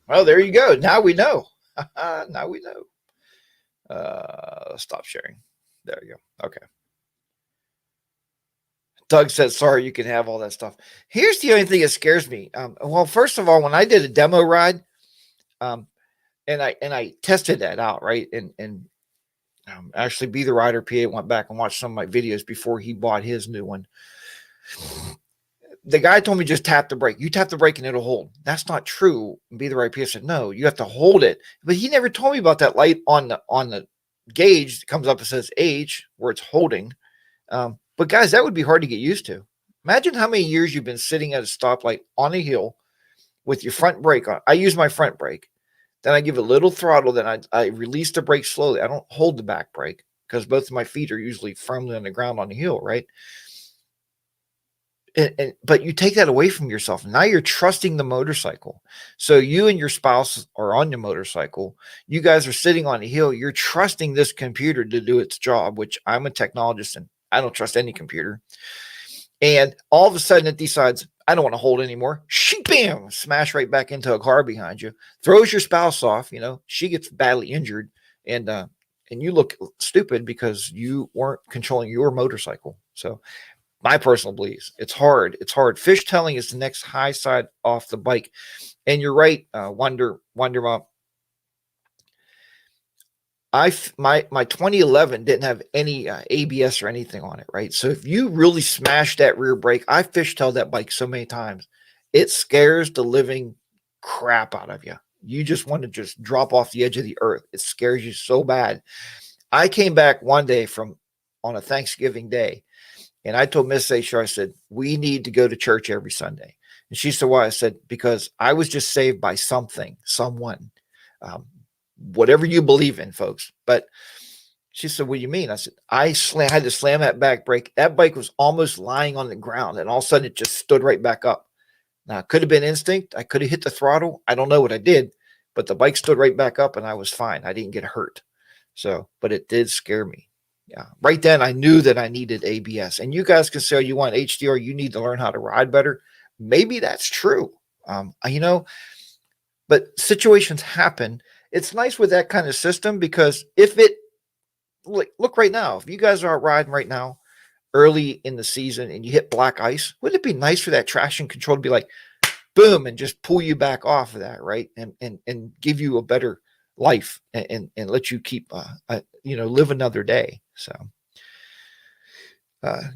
Well, there you go. Now we know. Now we know. Stop sharing. There you go. Okay. Doug said, sorry, you can have all that stuff. Here's the only thing that scares me. Well, first of all, when I did a demo ride, and I tested that out, right? And actually Be the Rider PA went back and watched some of my videos before he bought his new one. The guy told me just tap the brake. You tap the brake and it'll hold. That's not true. Be the Right PA said, no, you have to hold it. But he never told me about that light on the gauge that comes up and says H, where it's holding. But guys, that would be hard to get used to. Imagine how many years you've been sitting at a stoplight on a hill with your front brake on. I use my front brake. Then I give a little throttle. Then I release the brake slowly. I don't hold the back brake because both of my feet are usually firmly on the ground on the hill, right? But you take that away from yourself. Now you're trusting the motorcycle. So you and your spouse are on your motorcycle. You guys are sitting on a hill. You're trusting this computer to do its job, which I'm a technologist and I don't trust any computer. And all of a sudden it decides, I don't want to hold anymore. Bam, smash right back into a car behind you, throws your spouse off, she gets badly injured and you look stupid because you weren't controlling your motorcycle. So my personal beliefs, it's hard. It's hard. Fishtailing is the next high side off the bike. And you're right. Wonder Mom. My 2011 didn't have any ABS or anything on it, right? So if you really smash that rear brake, I fishtailed that bike so many times, it scares the living crap out of you. You just want to just drop off the edge of the earth. It scares you so bad. I came back one day on a Thanksgiving day, and I told Miss Asher, I said, we need to go to church every Sunday. And she said, why? I said, because I was just saved by someone. Whatever you believe in, folks. But she said, what do you mean? I said, I had to slam that back brake. That bike was almost lying on the ground, and all of a sudden it just stood right back up. Now, it could have been instinct. I could have hit the throttle. I don't know what I did, but the bike stood right back up, and I was fine. I didn't get hurt. So, but it did scare me. Yeah. Right then, I knew that I needed ABS. And you guys can say, oh, you want HDR, you need to learn how to ride better. Maybe that's true. But situations happen. It's nice with that kind of system because if it look right now, if you guys are out riding right now early in the season and you hit black ice, wouldn't it be nice for that traction control to be like boom and just pull you back off of that, right? And give you a better life and let you keep live another day. So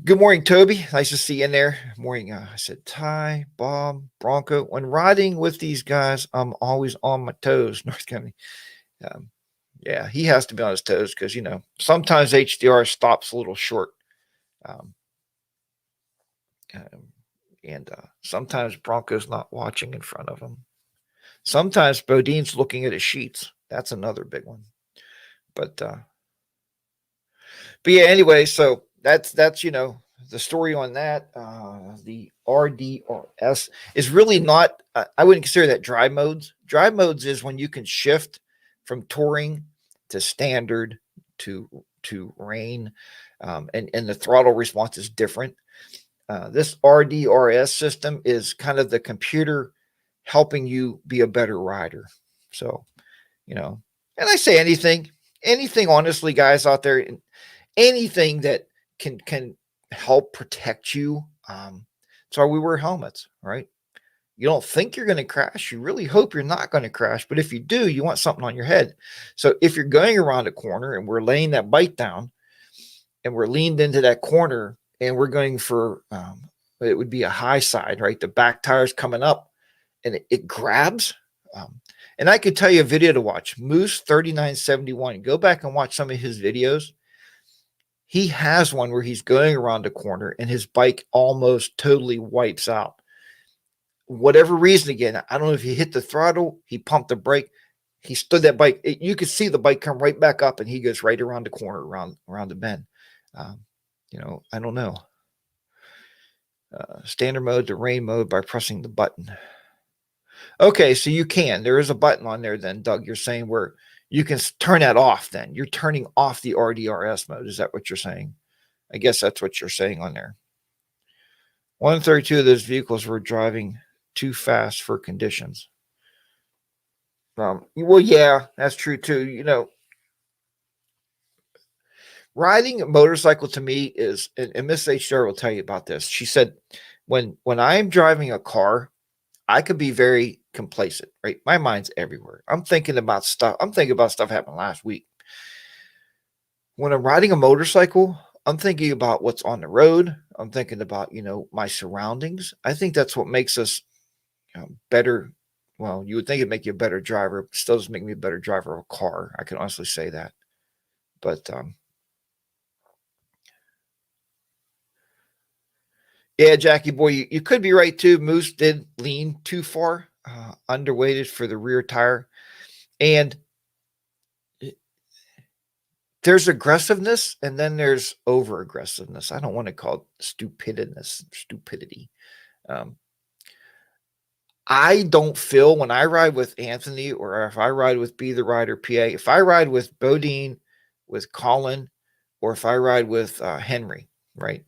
good morning, Toby. Nice to see you in there. Morning. I said Ty, Bob, Bronco. When riding with these guys, I'm always on my toes. North County. Yeah, he has to be on his toes because sometimes HDR stops a little short, and sometimes Bronco's not watching in front of him. Sometimes Bodine's looking at his sheets. That's another big one. But yeah. Anyway, so that's the story on that. The RDRS is really not. I wouldn't consider that drive modes. Drive modes is when you can shift from touring to standard to rain, and the throttle response is different. This RDRS system is kind of the computer helping you be a better rider. So, and I say anything, honestly, guys out there, anything that can help protect you. That's why we wear helmets, right? You don't think you're going to crash. You really hope you're not going to crash. But if you do, you want something on your head. So if you're going around a corner and we're laying that bike down and we're leaned into that corner and we're going for, it would be a high side, right? The back tire's coming up and it grabs. And I could tell you a video to watch, Moose 3971. Go back and watch some of his videos. He has one where he's going around a corner and his bike almost totally wipes out. Whatever reason, again, I don't know if he hit the throttle, he pumped the brake, he stood that bike. You could see the bike come right back up and he goes right around the corner, around the bend. I don't know. Standard mode to rain mode by pressing the button. Okay, so you can. There is a button on there then, Doug. You're saying where you can turn that off then. You're turning off the RDRS mode. Is that what you're saying? I guess that's what you're saying on there. 132 of those vehicles were driving too fast for conditions. Well, yeah, that's true too. Riding a motorcycle to me is, and Miss HDR will tell you about this. She said, when I'm driving a car, I could be very complacent, right? My mind's everywhere. I'm thinking about stuff. I'm thinking about stuff happened last week. When I'm riding a motorcycle, I'm thinking about what's on the road. I'm thinking about, my surroundings. I think that's what makes us better. Well, you would think it'd make you a better driver. It still doesn't make me a better driver of a car. I can honestly say that. But, yeah, Jackie boy, you could be right too. Moose did lean too far, underweighted for the rear tire. And there's aggressiveness and then there's over aggressiveness. I don't want to call it stupidity. I don't feel when I ride with Anthony or if I ride with Be the Rider PA, if I ride with Bodine, with Colin, or if I ride with Henry, right?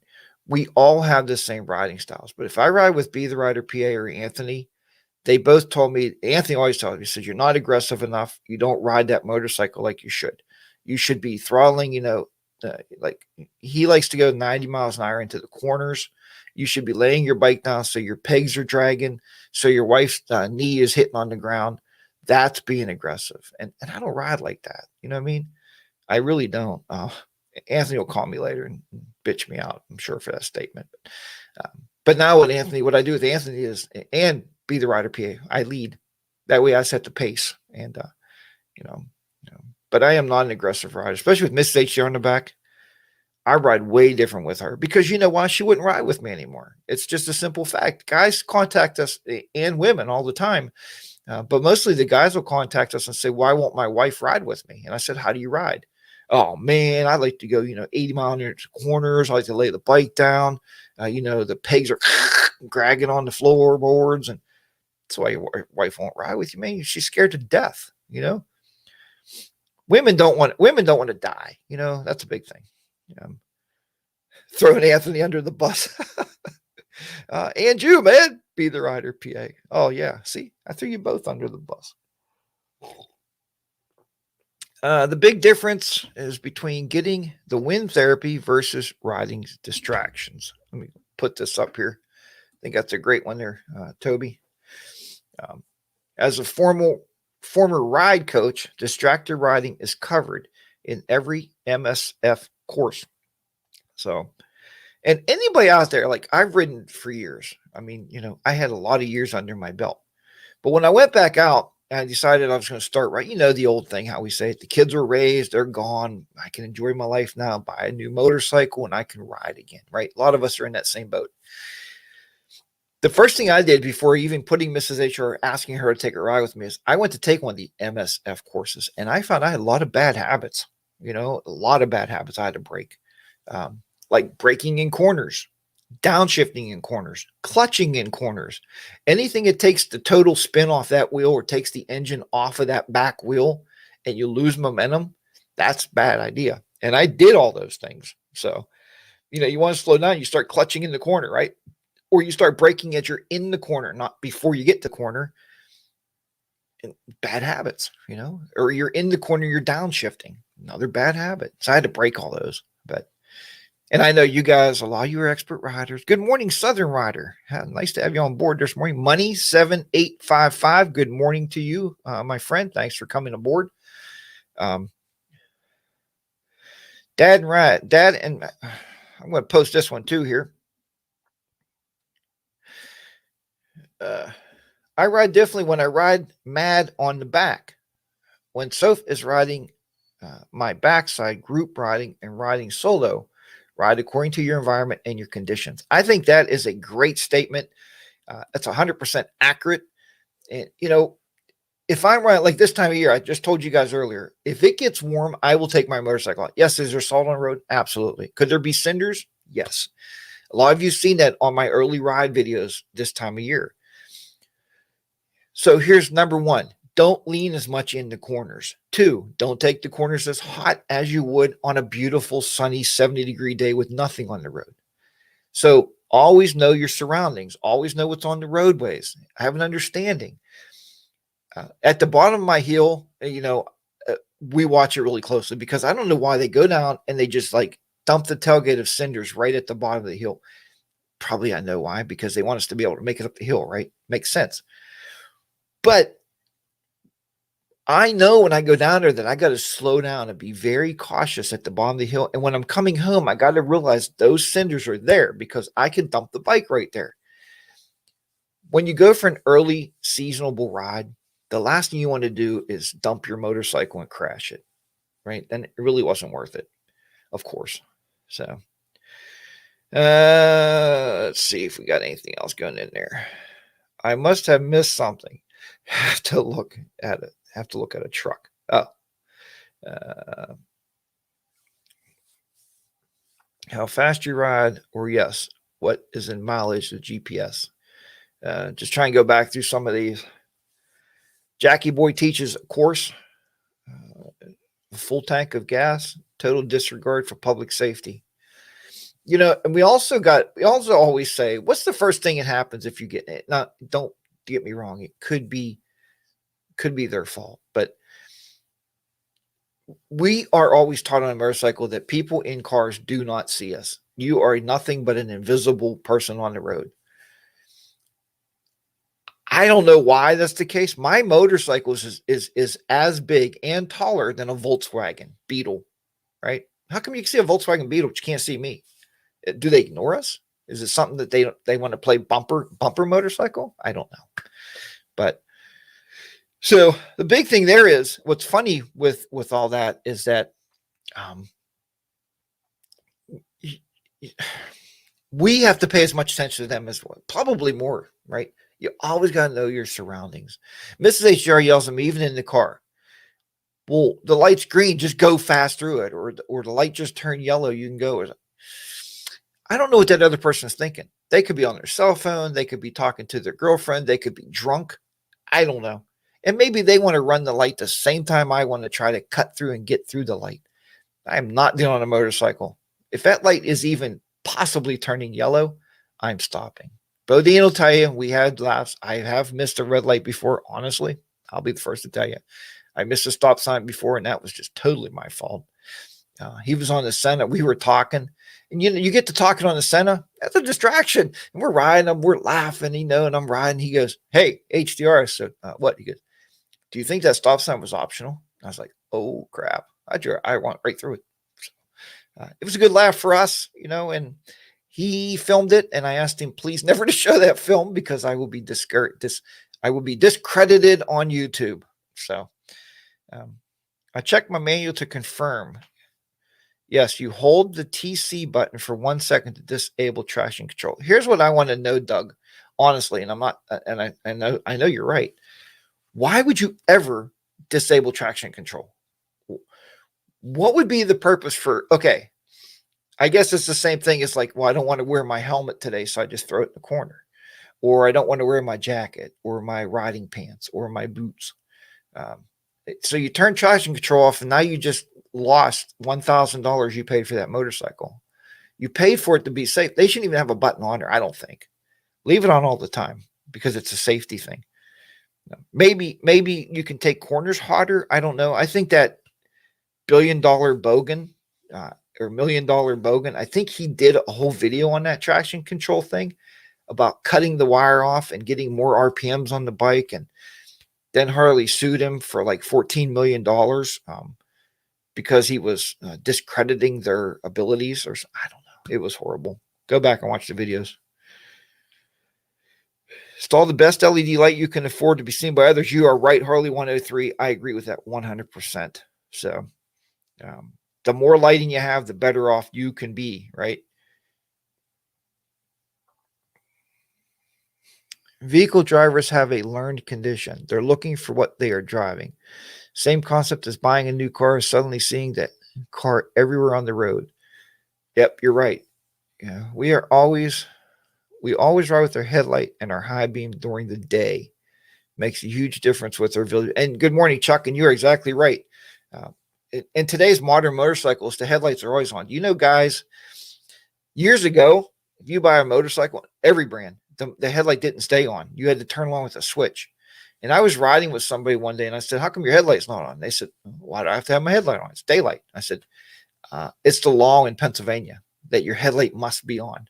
We all have the same riding styles. But if I ride with Be the Rider PA or Anthony, they both told me, Anthony always told me, he says, you're not aggressive enough. You don't ride that motorcycle like you should. You should be throttling, like he likes to go 90 miles an hour into the corners. You should be laying your bike down so your pegs are dragging, so your wife's knee is hitting on the ground. That's being aggressive. And I don't ride like that. You know what I mean? I really don't. Anthony will call me later and bitch me out, I'm sure, for that statement. But now what I do with Anthony is, and Be the Rider PA, I lead. That way I set the pace. And, but I am not an aggressive rider, especially with Miss HDR on the back. I ride way different with her because you know why? She wouldn't ride with me anymore. It's just a simple fact. Guys contact us and women all the time. But mostly the guys will contact us and say, why won't my wife ride with me? And I said, how do you ride? Oh man, I like to go, 80 mile an hour corners. I like to lay the bike down. The pegs are dragging on the floorboards. And that's why your wife won't ride with you, man. She's scared to death, Women don't want to die. That's a big thing. Throwing Anthony under the bus. And you, man, Be the Rider PA. Oh yeah. See, I threw you both under the bus. The big difference is between getting the wind therapy versus riding distractions. Let me put this up here. I think that's a great one there, Toby. As a former ride coach, distracted riding is covered in every MSF course. So, and anybody out there, like I've ridden for years. I mean, I had a lot of years under my belt. But when I went back out, I decided I was going to start right. The old thing, how we say it, the kids were raised, they're gone. I can enjoy my life now, buy a new motorcycle, and I can ride again, right? A lot of us are in that same boat. The first thing I did before even putting Mrs. HR, asking her to take a ride with me, is I went to take one of the MSF courses, and I found I had a lot of bad habits, a lot of bad habits I had to break, like braking in corners, downshifting in corners, clutching in corners. Anything that takes the total spin off that wheel or takes the engine off of that back wheel and you lose momentum, that's a bad idea. And I did all those things. So, you want to slow down, you start clutching in the corner, right? Or you start braking as you're in the corner, not before you get to the corner. And bad habits, or you're in the corner, you're downshifting. Another bad habit. So I had to break all those. And I know you guys, a lot of you are expert riders. Good morning, Southern Rider. Nice to have you on board this morning. Money 7855. Good morning to you, my friend. Thanks for coming aboard. Dad, and I'm going to post this one too here. I ride differently when I ride mad on the back. When Soph is riding my backside, group riding and riding solo, ride according to your environment and your conditions. I think that is a great statement. That's 100% accurate. And, if I'm riding like this time of year, I just told you guys earlier, if it gets warm, I will take my motorcycle out. Yes. Is there salt on the road? Absolutely. Could there be cinders? Yes. A lot of you have seen that on my early ride videos this time of year. So here's number one. Don't lean as much in the corners. 2, don't take the corners as hot as you would on a beautiful, sunny 70-degree day with nothing on the road. So always know your surroundings. Always know what's on the roadways. Have an understanding. At the bottom of my hill, we watch it really closely because I don't know why they go down and they just like dump the tailgate of cinders right at the bottom of the hill. Probably I know why, because they want us to be able to make it up the hill, right? Makes sense. But I know when I go down there that I got to slow down and be very cautious at the bottom of the hill. And when I'm coming home, I got to realize those cinders are there because I can dump the bike right there. When you go for an early seasonable ride, the last thing you want to do is dump your motorcycle and crash it, right? Then it really wasn't worth it, of course. So let's see if we got anything else going in there. I must have missed something. Have to look at it. Have to look at a truck. How fast you ride, or yes, what is in mileage of GPS? Just try and go back through some of these. Jackie Boy teaches a course, full tank of gas, total disregard for public safety. And we also always say, what's the first thing that happens if you get it? Now, don't get me wrong. It could be their fault, but we are always taught on a motorcycle that people in cars do not see us. You are nothing but an invisible person on the road. I don't know why that's the case. My motorcycle is as big and taller than a Volkswagen Beetle, right? How come you can see a Volkswagen Beetle, but you can't see me? Do they ignore us? Is it something that they want to play bumper motorcycle? I don't know. But so the big thing there is, what's funny with all that is that we have to pay as much attention to them as well, probably more, right? You always got to know your surroundings. Mrs. HDR yells at me, even in the car. Well, the light's green, just go fast through it, or the light just turned yellow, you can go. I don't know what that other person is thinking. They could be on their cell phone. They could be talking to their girlfriend. They could be drunk. I don't know. And maybe they want to run the light the same time I want to try to cut through and get through the light. I'm not dealing on a motorcycle. If that light is even possibly turning yellow, I'm stopping. Bodine will tell you, we had laughs. I have missed a red light before. Honestly, I'll be the first to tell you. I missed a stop sign before, and that was just totally my fault. He was on the Senna. We were talking. And you get to talking on the Senna, that's a distraction. And we're riding, we're laughing, and I'm riding. He goes, "Hey, HDR." So what? He goes, "Do you think that stop sign was optional?" I was like, "Oh crap. I went right through it." So, it was a good laugh for us, and he filmed it. And I asked him, please never to show that film because I will be discredited on YouTube. So I checked my manual to confirm. Yes, you hold the TC button for 1 second to disable traction control. Here's what I want to know, Doug, honestly, and I'm not, and I know you're right. Why would you ever disable traction control? What would be the purpose for, okay, I guess it's the same thing as like, well, I don't want to wear my helmet today, so I just throw it in the corner. Or I don't want to wear my jacket or my riding pants or my boots. So you turn traction control off, and now you just lost $1,000 you paid for that motorcycle. You paid for it to be safe. They shouldn't even have a button on there, I don't think. Leave it on all the time because it's a safety thing. Maybe you can take corners hotter. I don't know. I think that $1 billion Bogan or $1 million Bogan, I think he did a whole video on that traction control thing about cutting the wire off and getting more RPMs on the bike. And then Harley sued him for like $14 million because he was discrediting their abilities, or I don't know. It was horrible. Go back and watch the videos. Install the best LED light you can afford to be seen by others. You are right, Harley 103. I agree with that 100%. So the more lighting you have, the better off you can be, right? Vehicle drivers have a learned condition. They're looking for what they are driving. Same concept as buying a new car, suddenly seeing that car everywhere on the road. Yep, you're right. Yeah, we always ride with our headlight and our high beam during the day. Makes a huge difference with our visual. And good morning, Chuck. And you're exactly right. In today's modern motorcycles, the headlights are always on. You know, guys, years ago, if you buy a motorcycle, every brand, the headlight didn't stay on. You had to turn on with a switch. And I was riding with somebody one day, and I said, how come your headlight's not on? They said, why do I have to have my headlight on? It's daylight. I said, it's the law in Pennsylvania that your headlight must be on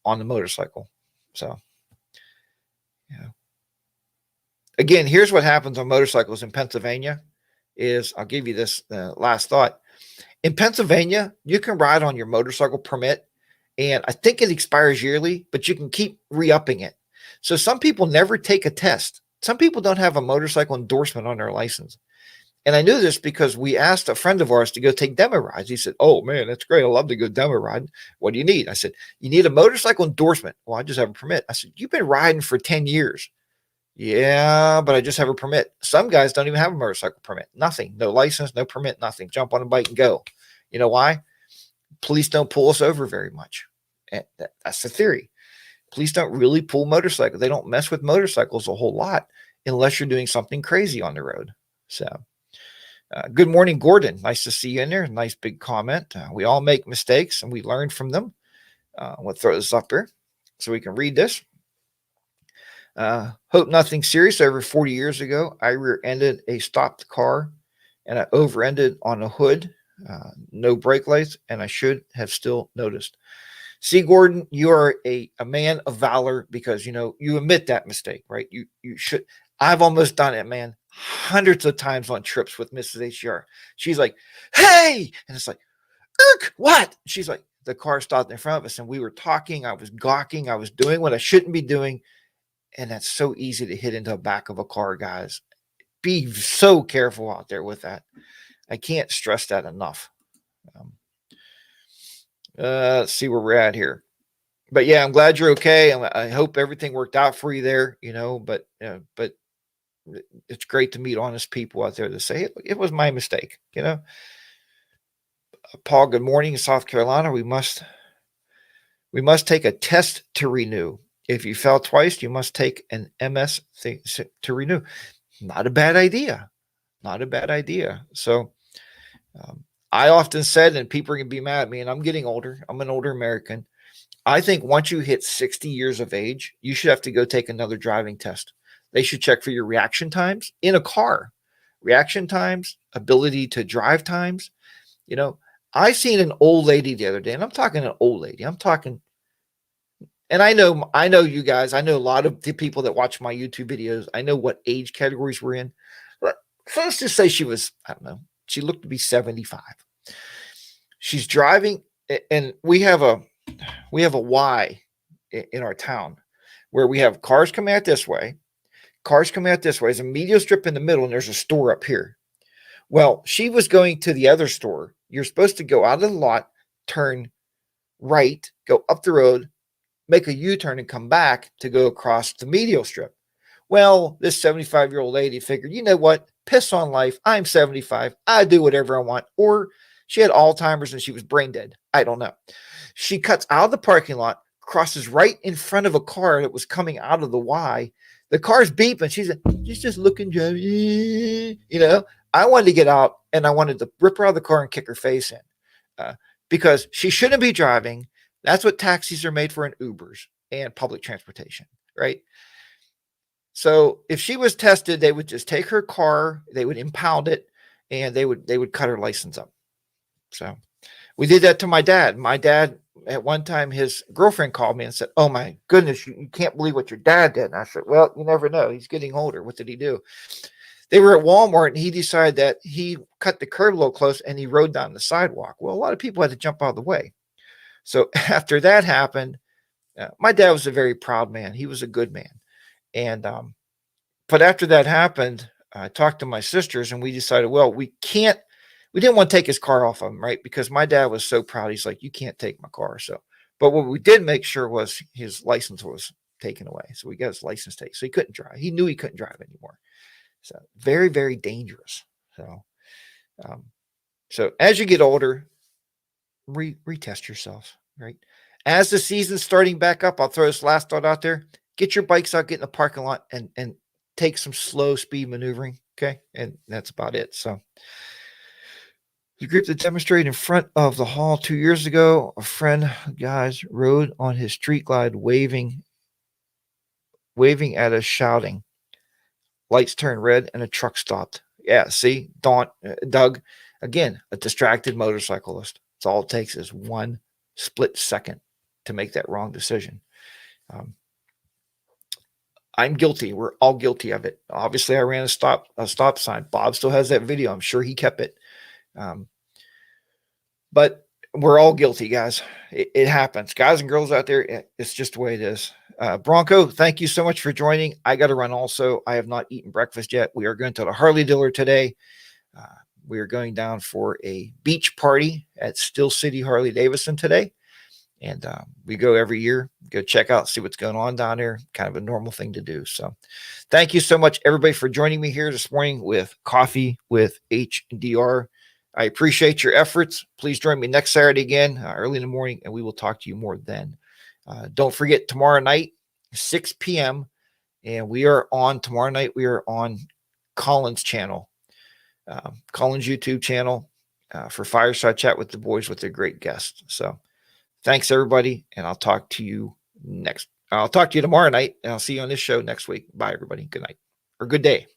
the motorcycle. So, yeah. Again, here's what happens on motorcycles in Pennsylvania is, I'll give you this last thought. In Pennsylvania, you can ride on your motorcycle permit, and I think it expires yearly, but you can keep re-upping it. So some people never take a test. Some people don't have a motorcycle endorsement on their license. And I knew this because we asked a friend of ours to go take demo rides. He said, oh, man, that's great. I love to go demo riding. What do you need? I said, you need a motorcycle endorsement. Well, I just have a permit. I said, you've been riding for 10 years. Yeah, but I just have a permit. Some guys don't even have a motorcycle permit. Nothing. No license, no permit, nothing. Jump on a bike and go. You know why? Police don't pull us over very much. And that's the theory. Police don't really pull motorcycles. They don't mess with motorcycles a whole lot unless you're doing something crazy on the road. So, good morning, Gordon. Nice to see you in there. Nice big comment. We all make mistakes and we learn from them. We'll throw this up here so we can read this. Hope nothing serious. Over 40 years ago, I rear-ended a stopped car and I over-ended on a hood. No brake lights, and I should have still noticed. See, Gordon, you are a man of valor because, you know, you admit that mistake, right? You should. I've almost done it, man, hundreds of times on trips with Mrs. HDR. She's like, hey, and it's like, what? She's like, the car stopped in front of us and we were talking. I was gawking. I was doing what I shouldn't be doing. And that's so easy to hit into the back of a car, guys. Be so careful out there with that. I can't stress that enough. Let's see where we're at here. But yeah, I'm glad you're okay. I hope everything worked out for you there, you know, but it's great to meet honest people out there to say it was my mistake, you know. Paul, good morning in South Carolina. We must take a test to renew. If you fail twice, you must take an MS thing to renew. Not a bad idea. Not a bad idea. So I often said, and people are going to be mad at me, and I'm getting older. I'm an older American. I think once you hit 60 years of age, you should have to go take another driving test. They should check for your reaction times in a car. Reaction times, ability to drive times. You know, I seen an old lady the other day, and I'm talking an old lady. I'm talking, and I know you guys. I know a lot of the people that watch my YouTube videos. I know what age categories we're in. So let's just say she was, I don't know, she looked to be 75. She's driving, and we have a Y in our town where we have cars coming out this way. Cars coming out this way. There's a medial strip in the middle, and there's a store up here. Well, she was going to the other store. You're supposed to go out of the lot, turn right, go up the road, make a U-turn, and come back to go across the medial strip. Well, this 75-year-old lady figured, you know what? Piss on life. I'm 75. I do whatever I want. Or she had Alzheimer's and she was brain dead. I don't know. She cuts out of the parking lot, crosses right in front of a car that was coming out of the Y. The car's beeping. She's just looking, you know, I wanted to get out and I wanted to rip her out of the car and kick her face in because she shouldn't be driving. That's what taxis are made for in Ubers and public transportation, right? So if she was tested, they would just take her car, they would impound it, and they would cut her license up. So we did that to my dad. My dad, at one time, his girlfriend called me and said, "Oh my goodness, you can't believe what your dad did." And I said, "Well, you never know. He's getting older. What did he do?" They were at Walmart and he decided that he cut the curb a little close and he rode down the sidewalk. Well, a lot of people had to jump out of the way. So after that happened, my dad was a very proud man. He was a good man. And, but after that happened, I talked to my sisters and we decided, well, we didn't want to take his car off of him, right? Because my dad was so proud. He's like, "You can't take my car." So, but what we did make sure was his license was taken away. So we got his license taken. So he couldn't drive. He knew he couldn't drive anymore. So very, very dangerous. So as you get older, retest yourself, right? As the season's starting back up, I'll throw this last thought out there. Get your bikes out, get in the parking lot and take some slow speed maneuvering. Okay. And that's about it. So the group that demonstrated in front of the hall 2 years ago, a friend, guys, rode on his street glide, waving at us, shouting. Lights turned red and a truck stopped. Yeah, see, Doug, again, a distracted motorcyclist. It's all it takes is one split second to make that wrong decision. I'm guilty. We're all guilty of it. Obviously, I ran a stop sign. Bob still has that video. I'm sure he kept it. But we're all guilty, guys. It happens. Guys and girls out there, it's just the way it is. Bronco, thank you so much for joining. I got to run also. I have not eaten breakfast yet. We are going to the Harley dealer today. We are going down for a beach party at Still City Harley Davidson today. And we go every year, go check out, see what's going on down there. Kind of a normal thing to do. So thank you so much, everybody, for joining me here this morning with Coffee with HDR. I appreciate your efforts. Please join me next Saturday again, early in the morning, and we will talk to you more then. Don't forget, tomorrow night, 6 p.m., and we are on tomorrow night. We are on Colin's channel, Colin's YouTube channel for Fireside Chat with the boys with their great guests. So thanks, everybody, and I'll talk to you tomorrow night, and I'll see you on this show next week. Bye, everybody. Good night or good day.